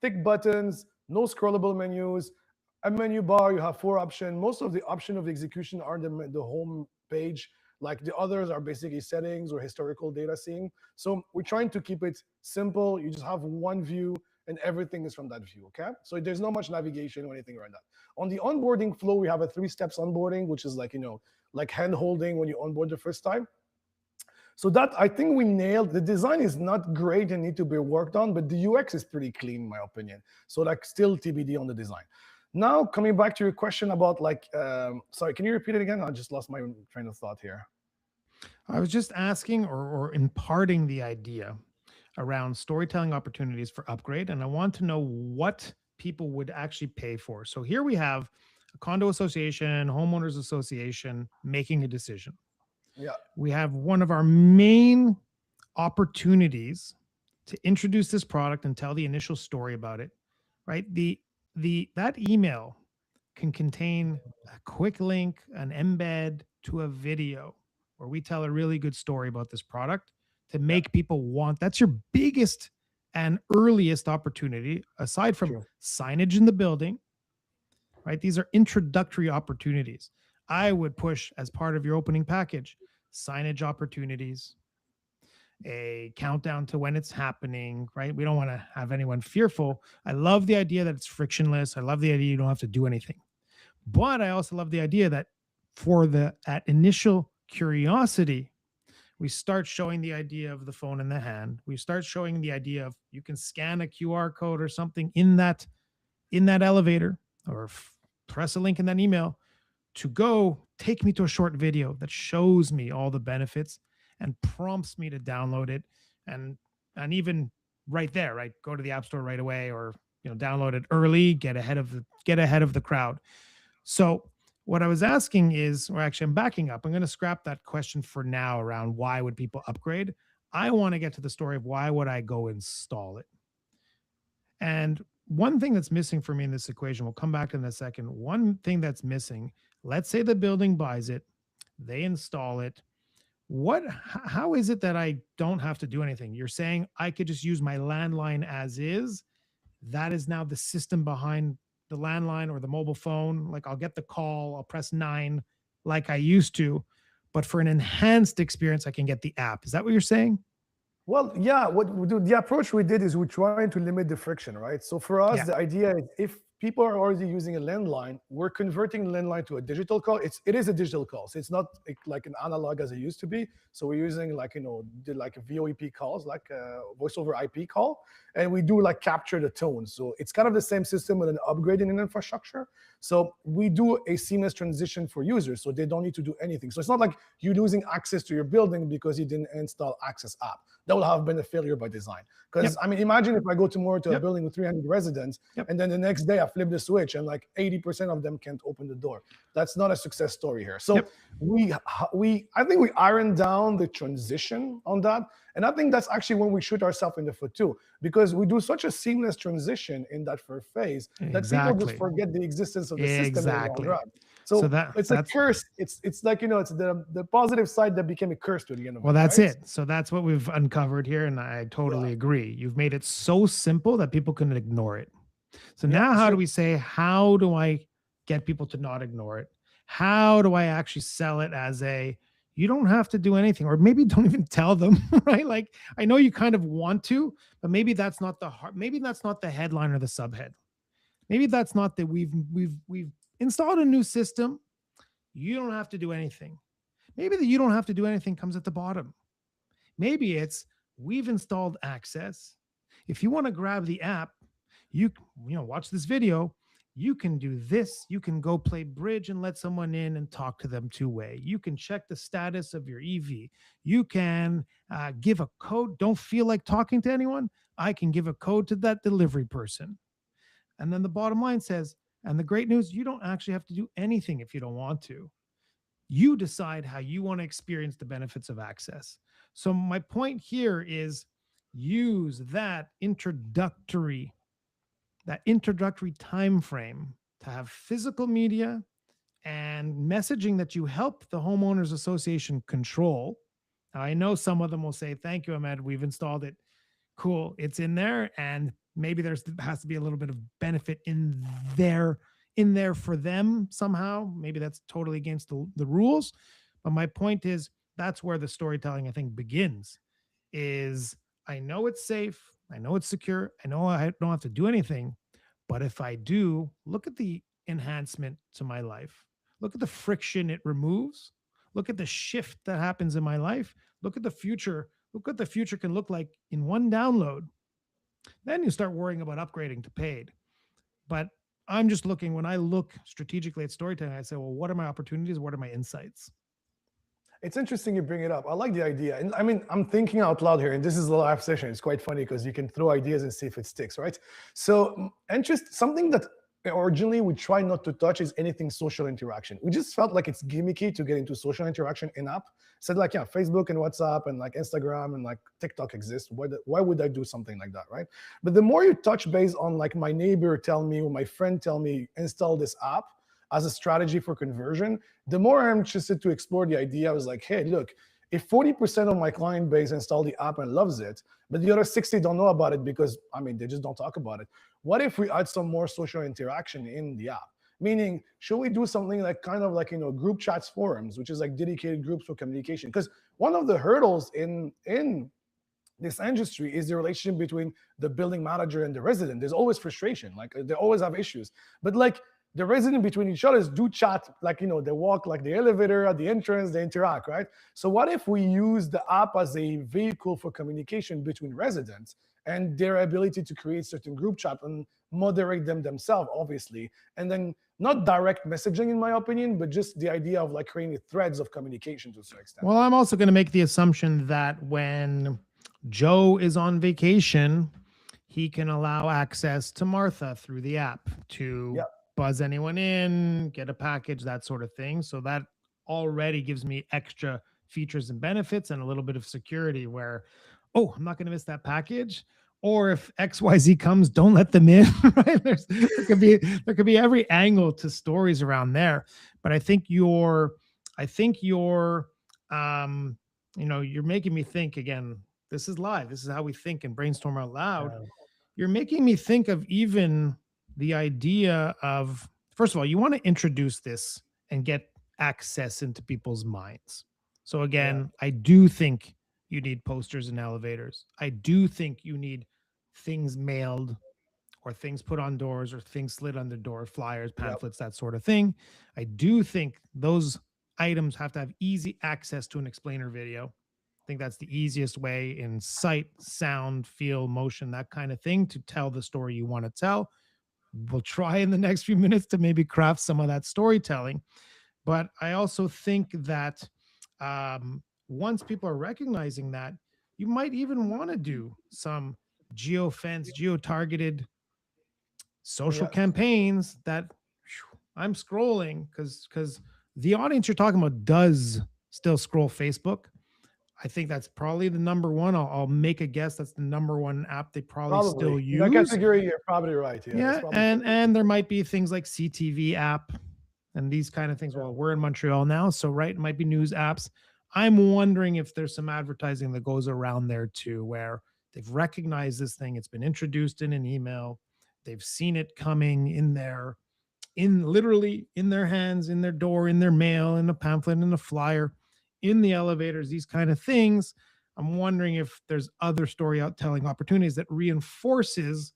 thick buttons, no scrollable menus, a menu bar, you have 4 options. Most of the option of execution are the home page. Like the others are basically settings or historical data seeing. So we're trying to keep it simple. You just have one view and everything is from that view, okay? So there's not much navigation or anything around that. On the onboarding flow, we have a 3 steps onboarding, which is like, you know, like hand holding when you onboard the first time. So that, I think we nailed. The design is not great and need to be worked on, but the UX is pretty clean, in my opinion. So like still TBD on the design. Now, coming back to your question about like, sorry, can you repeat it again? I just lost my train of thought here. I was just asking or imparting the idea around storytelling opportunities for upgrade. And I want to know what people would actually pay for. So here we have a condo association, homeowners association making a decision. Yeah. We have one of our main opportunities to introduce this product and tell the initial story about it, right? That email can contain a quick link, an embed to a video where we tell a really good story about this product to make people want. That's your biggest and earliest opportunity, aside from signage in the building, right? These are introductory opportunities. I would push as part of your opening package, signage opportunities, a countdown to when it's happening, right? We don't want to have anyone fearful. I love the idea that it's frictionless. I love the idea you don't have to do anything. But I also love the idea that for that initial curiosity, we start showing the idea of the phone in the hand. We start showing the idea of you can scan a QR code or something in that elevator, or press a link in that email to go take me to a short video that shows me all the benefits and prompts me to download it, and even right there, right, go to the App Store right away, or download it early, get ahead of the crowd. So what I was asking is, or actually I'm backing up, I'm going to scrap that question for now around why would people upgrade. I want to get to the story of why would I go install it. And one thing that's missing for me in this equation, we'll come back to in a second. One thing that's missing, let's say the building buys it, they install it. How is it that I don't have to do anything? You're saying I could just use my landline as is. That is now the system behind the landline or the mobile phone. Like, I'll get the call, I'll press 9 like I used to, but for an enhanced experience, I can get the app. Is that what you're saying? Well, yeah, what we do, the approach we did is we're trying to limit the friction, right? So for us, the idea is if people are already using a landline, we're converting the landline to a digital call. It is a digital call, so it's not like an analog as it used to be. So we're using like VoIP calls, like a voice over IP call, and we do like capture the tone. So it's kind of the same system with an upgrade in an infrastructure. So we do a seamless transition for users, so they don't need to do anything. So it's not like you're losing access to your building because you didn't install Access app. That would have been a failure by design. Because I mean, imagine if I go tomorrow to a building with 300 residents, and then the next day I flip the switch, and like 80% of them can't open the door. That's not a success story here. So Yep. I think we ironed down the transition on that, and I think that's actually when we shoot ourselves in the foot too, because we do such a seamless transition in that first phase that people Exactly. just forget the existence of the system. Exactly. So that it's a that's curse. It's like, it's the positive side that became a curse to the end of well, it. that's right? it. So that's what we've uncovered here, and I totally agree. You've made it so simple that people can ignore it. So Yeah, now, how so- do we say, how do I get people to not ignore it? How do I actually sell it as a, you don't have to do anything, or maybe don't even tell them, right? Like, I know you kind of want to, but maybe that's not the heart. Maybe that's not the headline or the subhead. Maybe that's not that we've installed a new system. You don't have to do anything. Maybe the you don't have to do anything comes at the bottom. Maybe it's, we've installed Access. If you want to grab the app, you watch this video. You can do this. You can go play bridge and let someone in and talk to them two-way. You can check the status of your EV. You can give a code. Don't feel like talking to anyone? I can give a code to that delivery person. And then the bottom line says, and the great news, you don't actually have to do anything if you don't want to. You decide how you want to experience the benefits of Access. So my point here is, use that introductory time frame to have physical media and messaging that you help the homeowners association control. Now, I know some of them will say, thank you, Ahmed, we've installed it. Cool, it's in there, and maybe there has to be a little bit of benefit in there for them somehow. Maybe that's totally against the rules. But my point is, that's where the storytelling, I think, begins. Is, I know it's safe, I know it's secure, I know I don't have to do anything, but if I do, look at the enhancement to my life. Look at the friction it removes. Look at the shift that happens in my life. Look at the future. Look what the future can look like in one download. Then you start worrying about upgrading to paid. But I'm just looking, when I look strategically at storytelling, I say, well, what are my opportunities? What are my insights? It's interesting you bring it up. I like the idea. And I mean, I'm thinking out loud here, and this is a live session. It's quite funny because you can throw ideas and see if it sticks, right? So something that originally we try not to touch is anything social interaction. We just felt like it's gimmicky to get into social interaction in app. Said like, yeah, Facebook and WhatsApp and like Instagram and like TikTok exist. Why would I do something like that, right? But the more you touch base on like my neighbor tell me or my friend tell me install this app as a strategy for conversion, the more I'm interested to explore the idea. I was like, hey, look, if 40% of my client base install the app and loves it, but the other 60 don't know about it because, I mean, they just don't talk about it. What if we add some more social interaction in the app? Meaning, should we do something like kind of like, group chats forums, which is like dedicated groups for communication? Because one of the hurdles in this industry is the relationship between the building manager and the resident. There's always frustration. Like they always have issues. But like, the resident between each other do chat, like, they walk like the elevator at the entrance, they interact, right? So what if we use the app as a vehicle for communication between residents and their ability to create certain group chat and moderate them themselves, obviously, and then not direct messaging, in my opinion, but just the idea of like creating threads of communication to a certain extent. Well, I'm also going to make the assumption that when Joe is on vacation, he can allow access to Martha through the app to buzz anyone in, get a package, that sort of thing. So that already gives me extra features and benefits and a little bit of security where, oh, I'm not going to miss that package. Or if XYZ comes, don't let them in, right? There could be every angle to stories around there. But I think you're making me think again. This is live. This is how we think and brainstorm out loud. You're making me think of even the idea of, first of all, you want to introduce this and get access into people's minds. So again, I do think you need posters in elevators. I do think you need things mailed or things put on doors or things slid under door, flyers, pamphlets, that sort of thing. I do think those items have to have easy access to an explainer video. I think that's the easiest way in sight, sound, feel, motion, that kind of thing to tell the story you want to tell. We'll try in the next few minutes to maybe craft some of that storytelling. But I also think that once people are recognizing that, you might even want to do some geo-targeted social Yeah. campaigns that I'm scrolling because the audience you're talking about does still scroll Facebook. I think that's probably the number one. I'll make a guess that's the number one app they probably still Probably. In that use. category, you're probably right. Yeah. That's Yeah, probably and there might be things like CTV app and these kind of things. Well, we're in Montreal now, so right, it might be news apps. I'm wondering if there's some advertising that goes around there too, where they've recognized this thing. It's been introduced in an email. They've seen it coming in their, in literally in their hands, in their door, in their mail, in a pamphlet, in a flyer, in the elevators, these kind of things. I'm wondering if there's other story out telling opportunities that reinforces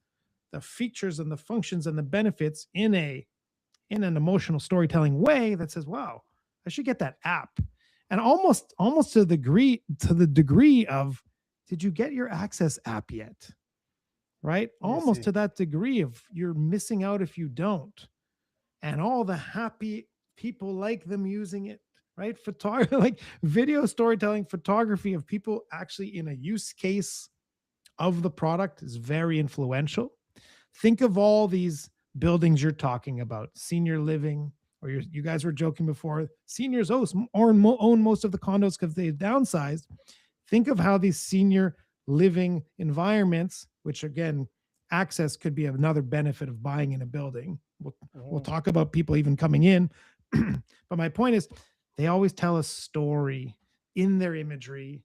the features and the functions and the benefits in an emotional storytelling way that says, wow, I should get that app. And almost to the degree of, did you get your Access app yet? Right? Let me Almost see. to that degree of you're missing out if you don't. And all the happy people like them using it, right? Photography, like video storytelling, photography of people actually in a use case of the product is very influential. Think of all these buildings you're talking about, senior living, or you guys were joking before, seniors own most of the condos because they've downsized. Think of how these senior living environments, which again, Access could be another benefit of buying in a building. We'll talk about people even coming in. But my point is, they always tell a story in their imagery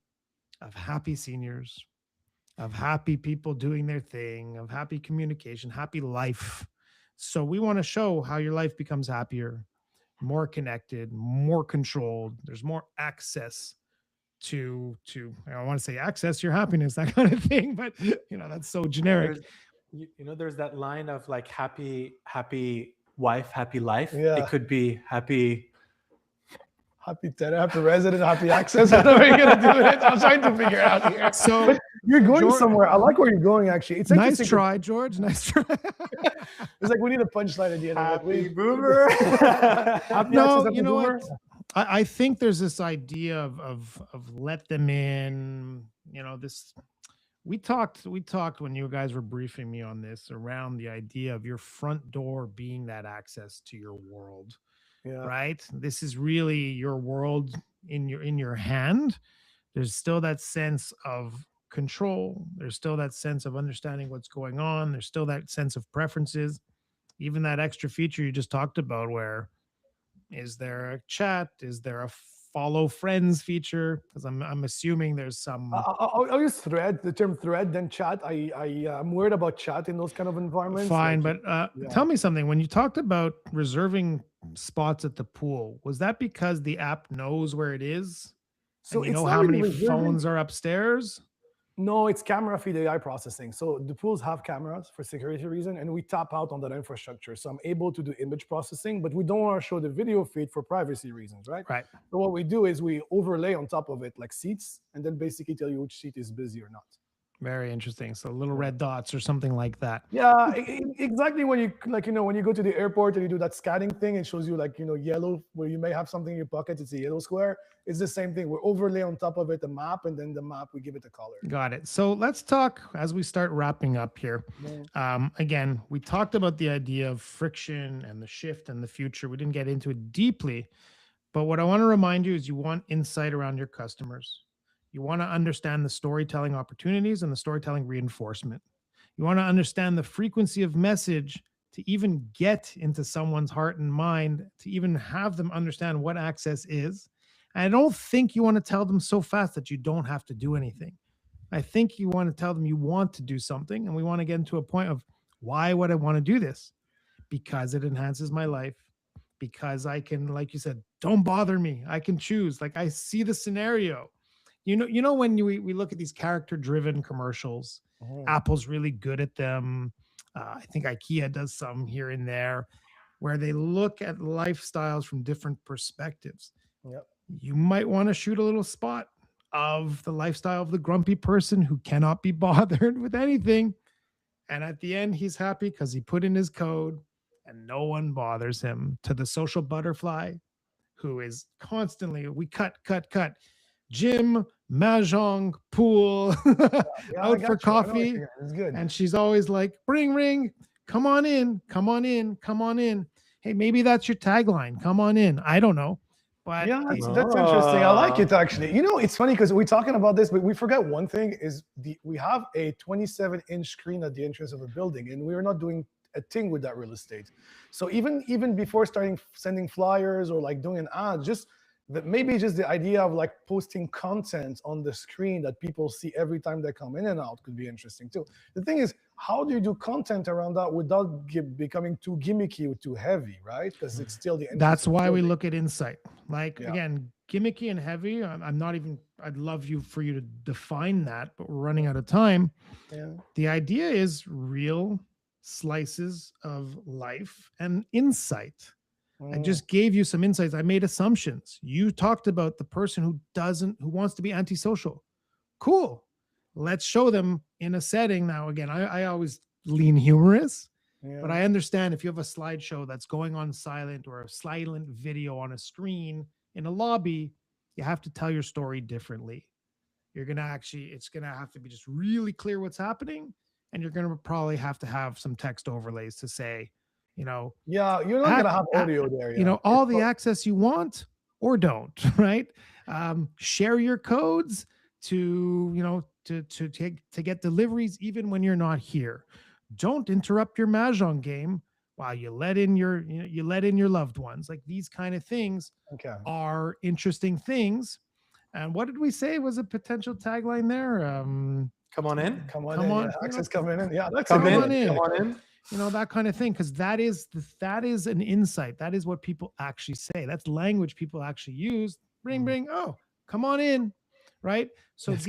of happy seniors, of happy people doing their thing, of happy communication, happy life. So we want to show how your life becomes happier, more connected, more controlled. There's more access to I don't want to say access your happiness, that kind of thing, but that's so generic. There's that line of like happy wife, happy life. Yeah. It could be happy tenant, happy resident, happy access. Whatever you're gonna do with it. I'm trying to figure it out here. So But you're going George- somewhere. I like where you're going. Actually, it's nice interesting. try, George. Nice try. It's like we need a punchline at the end of happy it. boomer. Happy No, access, happy you know boomer. what? I think there's this idea of let them in. This we talked when you guys were briefing me on this around the idea of your front door being that access to your world, Yeah. right? This is really your world in your hand. There's still that sense of control. There's still that sense of understanding what's going on. There's still that sense of preferences. Even that extra feature you just talked about, where is there a chat? Is there a follow friends feature? Because I'm assuming there's some. I'll use thread, the term thread, then chat. I'm worried about chat in those kind of environments. Fine, like- but yeah. tell me something. When you talked about reserving spots at the pool, was that because the app knows where it is? so And you it's know not how really many reserving. phones are upstairs? No, it's camera feed AI processing. So the pools have cameras for security reason, and we tap out on that infrastructure. So I'm able to do image processing, but we don't want to show the video feed for privacy reasons, right? Right. So what we do is we overlay on top of it like seats, and then basically tell you which seat is busy or not. Very interesting. So little red dots or something like that. Yeah, exactly. When you when you go to the airport and you do that scanning thing, it shows you yellow where you may have something in your pocket. It's a yellow square. It's the same thing. We overlay on top of it the map, and then the map we give it a color. Got it. So let's talk as we start wrapping up here. Again, we talked about the idea of friction and the shift and the future. We didn't get into it deeply, but what I want to remind you is you want insight around your customers. You want to understand the storytelling opportunities and the storytelling reinforcement. You want to understand the frequency of message to even get into someone's heart and mind, to even have them understand what access is. And I don't think you want to tell them so fast that you don't have to do anything. I think you want to tell them you want to do something, and we want to get into a point of why would I want to do this? Because it enhances my life. Because I can, like you said, don't bother me. I can choose. Like I see the scenario. You know when we look at these character-driven commercials, Apple's really good at them. I think IKEA does some here and there, where they look at lifestyles from different perspectives. Yep. You might want to shoot a little spot of the lifestyle of the grumpy person who cannot be bothered with anything. And at the end, he's happy because he put in his code and no one bothers him. To the social butterfly who is constantly, we cut. Gym, mahjong, pool, Yeah, I out got for you. I know what coffee. you're- It's good. And she's always like, ring, come on in, come on in, come on in. Hey, maybe that's your tagline. Come on in. I don't know. But Yeah, that's interesting. I like it actually. You know, it's funny because we're talking about this, but we forget one thing is we have a 27-inch screen at the entrance of a building, and we're not doing a thing with that real estate. So even before starting sending flyers or like doing an ad, just maybe just the idea of like posting content on the screen that people see every time they come in and out could be interesting too. The thing is, how do you do content around that without becoming too gimmicky or too heavy, right? Because it's still the that's why we look at insight. Like, Yeah. again, gimmicky and heavy. I'm not even, I'd love for you to define that, but we're running out of time. Yeah. The idea is real slices of life and insight. I just gave you some insights. I made assumptions. You talked about the person who wants to be antisocial. Cool. Let's show them in a setting. Now, again, I always lean humorous, but I understand if you have a slideshow that's going on silent or a silent video on a screen in a lobby, you have to tell your story differently. You're going to it's going to have to be just really clear what's happening. And you're going to probably have to have some text overlays to say, you know, yeah, you're not going to have audio there. You know, all the access you want or don't, right? Share your codes to, you know, to get deliveries even when you're not here. Don't interrupt your Mahjong game while you let in your loved ones. Like, these kind of things are interesting things. And what did we say was a potential tagline there? Come on in. Come on in. Yeah, access coming in. Yeah, that's come in. Come on in. You know, that kind of thing, because that is an insight. That is what people actually say. That's language people actually use. Bring. Oh, come on in, right? So that's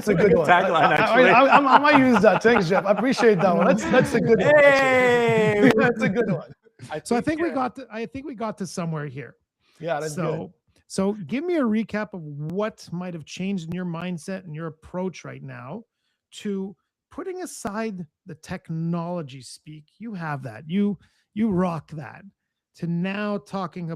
a good one. Tagline. I might use that. Thanks, Jeff. I appreciate that one. That's a good one. Hey, that's a good one. I think we got to somewhere here. Yeah, that's good. So give me a recap of what might have changed in your mindset and your approach right now to putting aside the technology speak. You have that. You rock that. To now talking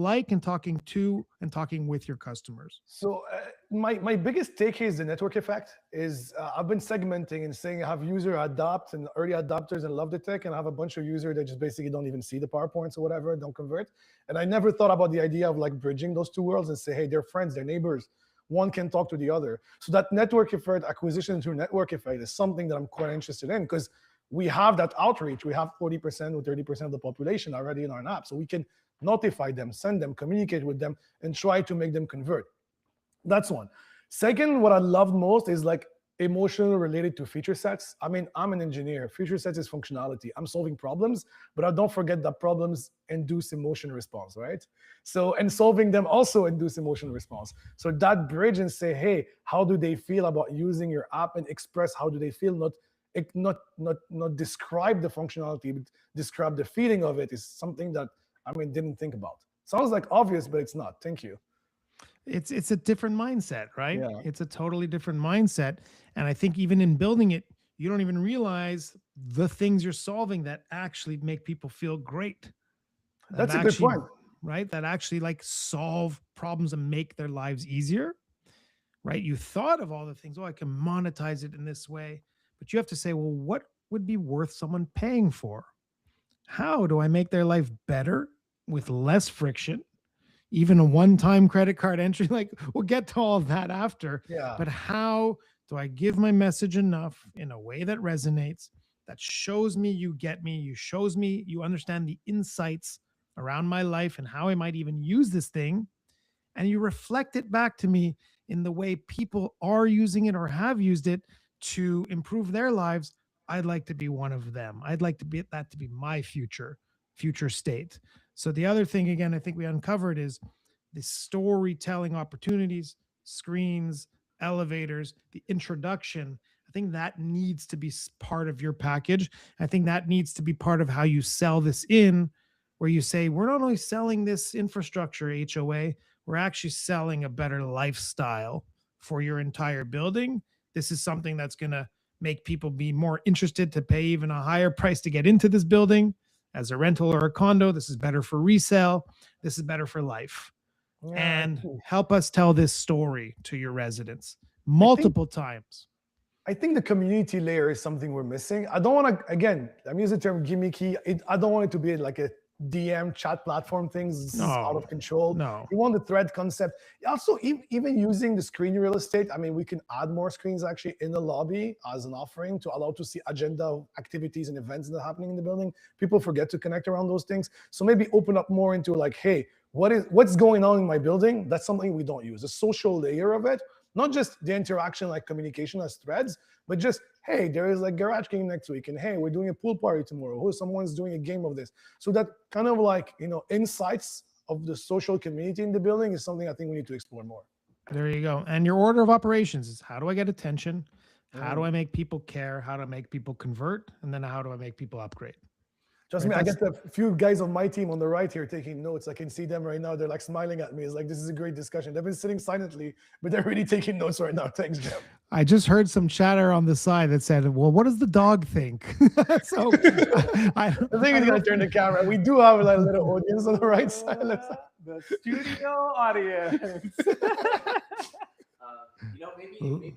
like and talking to and talking with your customers. So my biggest take here is the network effect. I've been segmenting and saying I have user adopt and early adopters and love the tech, and I have a bunch of users that just basically don't even see the PowerPoints or whatever, don't convert. And I never thought about the idea of like bridging those two worlds and say, hey, they're friends, they're neighbors. One can talk to the other. So that network effect, acquisition through network effect, is something that I'm quite interested in, because we have that outreach. We have 40% or 30% of the population already in our app. So we can notify them, send them, communicate with them, and try to make them convert. That's one. Second, what I loved most is like emotional related to feature sets. I mean, I'm an engineer. Feature sets is functionality. I'm solving problems, but I don't forget that problems induce emotion response, right? So, and solving them also induce emotional response. So that bridge and say, hey, how do they feel about using your app, and express how do they feel, not describe the functionality, but describe the feeling of it, is something that didn't think about. Sounds like obvious, but it's not. Thank you. It's a different mindset, right? Yeah. It's a totally different mindset. And I think even in building it, you don't even realize the things you're solving that actually make people feel great. That's a good point. Right? That actually like solve problems and make their lives easier, right? You thought of all the things, I can monetize it in this way, but you have to say, well, what would be worth someone paying for? How do I make their life better with less friction? Even a one-time credit card entry, like we'll get to all of that after. Yeah. But how do I give my message enough in a way that resonates, that shows me you get me, shows me you understand the insights around my life and how I might even use this thing, and you reflect it back to me in the way people are using it or have used it to improve their lives. I'd like to be one of them. I'd like to be that to be my future state. So the other thing, again, I think we uncovered is the storytelling opportunities, screens, elevators, the introduction. I think that needs to be part of your package. I think that needs to be part of how you sell this in, where you say, we're not only selling this infrastructure HOA, we're actually selling a better lifestyle for your entire building. This is something that's going to make people be more interested to pay even a higher price to get into this building. As a rental or a condo, this is better for resale. This is better for life. Yeah, and help us tell this story to your residents multiple times. I think the community layer is something we're missing. I don't want to, again, I'm using the term gimmicky. I don't want it to be like a DM chat platform things. This is out No, of control. no. You want the thread concept. Also, even using the screen real estate, I mean, we can add more screens actually in the lobby as an offering to allow to see agenda of activities and events that are happening in the building. People forget to connect around those things. So maybe open up more into like, hey, what's going on in my building? That's something we don't use. The social layer of it, not just the interaction like communication as threads, but just, hey, there is like garage game next week, and hey, we're doing a pool party tomorrow. Oh, someone's doing a game of this. So that kind of like, insights of the social community in the building is something I think we need to explore more. There you go. And your order of operations is, how do I get attention? How do I make people care? How do I make people convert? And then how do I make people upgrade? Trust me, I get a few guys on my team on the right here taking notes. I can see them right now. They're like smiling at me. It's like, this is a great discussion. They've been sitting silently, but they're really taking notes right now. Thanks, Jeff. I just heard some chatter on the side that said, well, what does the dog think? So I think he's going to turn the camera. We do have like a little audience on the right side. The studio audience. Maybe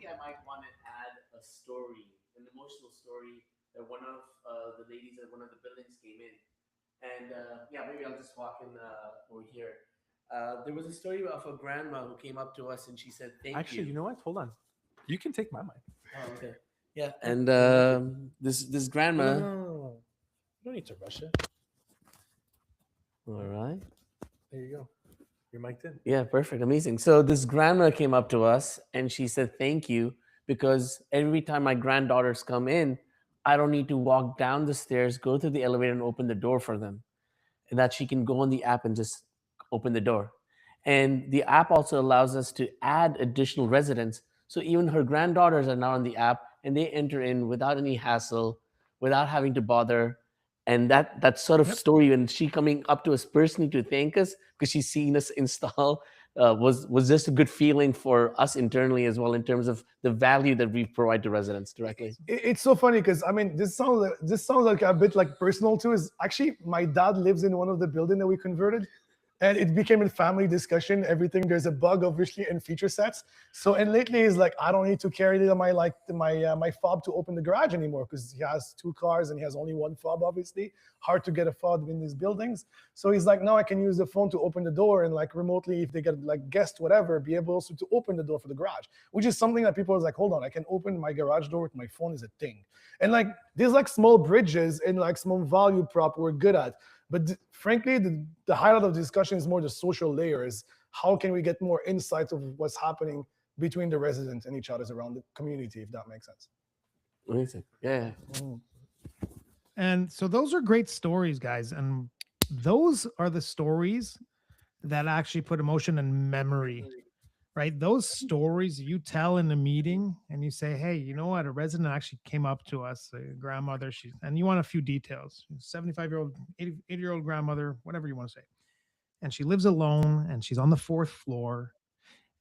I might want to add a story, an emotional story that one of the ladies at one of the buildings came in, and maybe I'll just walk in over here. There was a story of a grandma who came up to us and she said, "Thank you." Actually, you know what? Hold on. You can take my mic. Oh, okay. Yeah, and this grandma. No. You don't need to rush it. All right. There you go. You're mic'd in. Yeah, perfect. Amazing. So this grandma came up to us and she said, "Thank you, because every time my granddaughters come in, I don't need to walk down the stairs, go to the elevator and open the door for them. And that she can go on the app and just open the door." And the app also allows us to add additional residents. So even her granddaughters are now on the app and they enter in without any hassle, without having to bother. And that sort of story, and she coming up to us personally to thank us because she's seen us install, was just a good feeling for us internally as well in terms of the value that we provide to residents directly. It's so funny because I mean, this sounds like a bit like personal too. Is actually my dad lives in one of the buildings that we converted. And it became a family discussion. Everything, there's a bug obviously in feature sets. So, and lately he's like, I don't need to carry my fob to open the garage anymore because he has 2 cars and he has only 1 fob. Obviously, hard to get a fob in these buildings. So he's like, now I can use the phone to open the door and like remotely, if they get like guests, whatever, be able also to open the door for the garage, which is something that people are like, hold on, I can open my garage door with my phone is a thing. And like there's like small bridges and like small value prop we're good at. But frankly, the highlight of the discussion is more the social layers. How can we get more insight of what's happening between the residents and each other's around the community, if that makes sense. Amazing. Yeah. And so those are great stories, guys. And those are the stories that actually put emotion and memory, right? Those stories you tell in a meeting and you say, hey, you know what? A resident actually came up to us, a grandmother, and you want a few details, 75-year-old, 80-year-old grandmother, whatever you want to say. And she lives alone and she's on the 4th floor.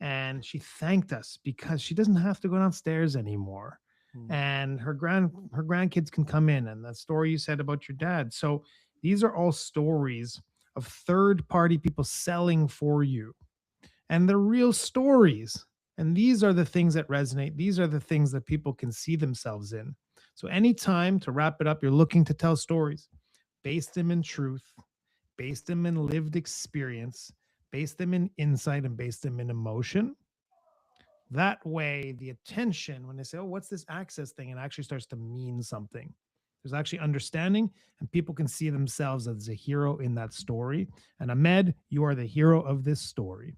And she thanked us because she doesn't have to go downstairs anymore. And her grandkids can come in. And that story you said about your dad. So these are all stories of third-party people selling for you. And they're real stories. And these are the things that resonate. These are the things that people can see themselves in. So anytime, to wrap it up, you're looking to tell stories, base them in truth, base them in lived experience, base them in insight, and base them in emotion. That way, the attention, when they say, oh, what's this access thing? It actually starts to mean something. There's actually understanding, and people can see themselves as a hero in that story. And Ahmed, you are the hero of this story.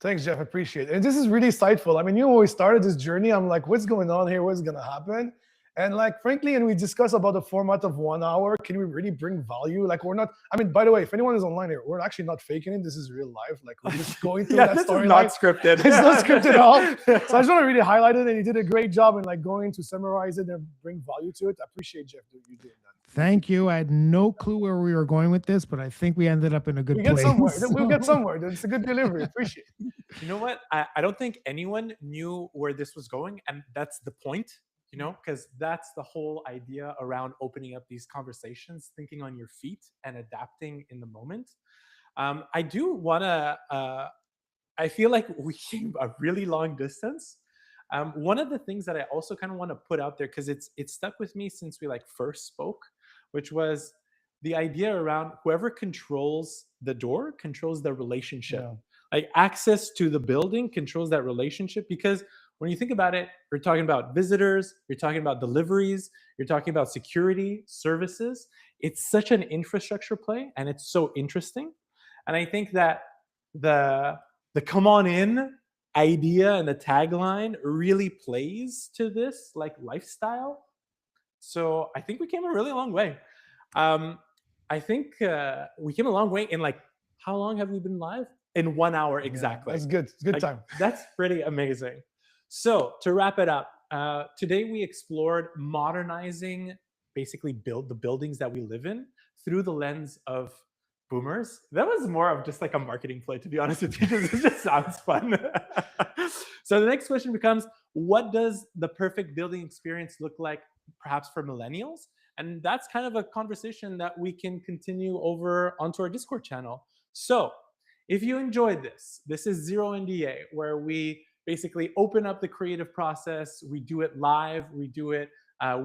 Thanks, Jeff. Appreciate it. And this is really insightful. I mean, when we started this journey, I'm like, what's going on here? What's going to happen? And like, frankly, and we discuss about the format of 1 hour. Can we really bring value? Like, we're not, I mean, by the way, if anyone is online here, we're actually not faking it. This is real life. Like, we're just going through that story. Not scripted. It's not scripted at all. So I just want to really highlight it. And you did a great job in like going to summarize it and bring value to it. I appreciate, Jeff, that you doing that. Thank you. I had no clue where we were going with this, but I think we ended up in a good place. We'll get somewhere. It's a good delivery. Appreciate it. You know what? I don't think anyone knew where this was going. And that's the point, you know, because that's the whole idea around opening up these conversations, thinking on your feet and adapting in the moment. I do want to, I feel like we came a really long distance. One of the things that I also kind of want to put out there, because it's stuck with me since we like first spoke, which was the idea around whoever controls the door controls the relationship. Yeah. Like access to the building controls that relationship, because when you think about it, you're talking about visitors, you're talking about deliveries, you're talking about security services. It's such an infrastructure play, and it's so interesting. And I think that the come on in idea and the tagline really plays to this like lifestyle. So I think we came a really long way. I think we came a long way in like, how long have we been live? In 1 hour Yeah, exactly. that's good. It's good Like, time. That's pretty amazing. So to wrap it up, today we explored modernizing basically the buildings that we live in through the lens of boomers. That was more of just like a marketing play, to be honest with you. It just sounds fun. So the next question becomes, what does the perfect building experience look like perhaps for millennials? And that's kind of a conversation that we can continue over onto our Discord channel. So if you enjoyed this, this is Zero NDA, where we basically open up the creative process. We do it live. We do it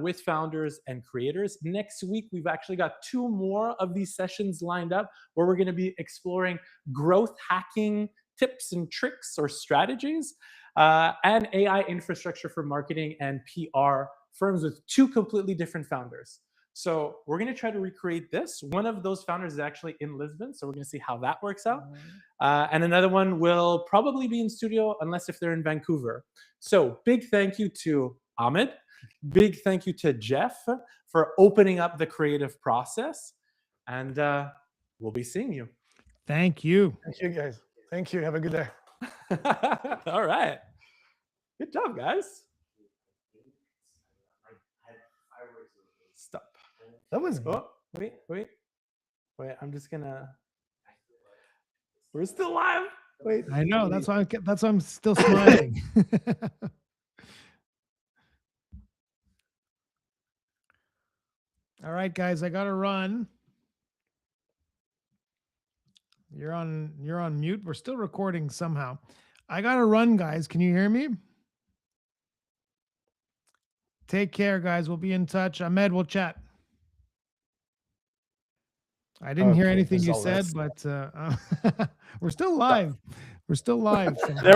with founders and creators. Next week, we've actually got 2 more of these sessions lined up where we're going to be exploring growth hacking tips and tricks or strategies, and AI infrastructure for marketing and PR firms with 2 completely different founders. So we're going to try to recreate this. One of those founders is actually in Lisbon, so we're going to see how that works out. And another one will probably be in studio, unless if they're in Vancouver. So big thank you to Ahmed. Big thank you to Jeff for opening up the creative process. And we'll be seeing you. Thank you. Thank you, guys. Thank you. Have a good day. All right. Good job, guys. Stop. That was Oh, wait. I'm just gonna. We're still live. Wait. I know. That's why I'm still smiling. All right, guys, I gotta run. You're on mute. We're still recording somehow. I gotta run, guys. Can you hear me? Take care, guys. We'll be in touch. Ahmed, we'll chat. I didn't hear Okay, anything it's you all said, right. but we're still live. We're still live. So.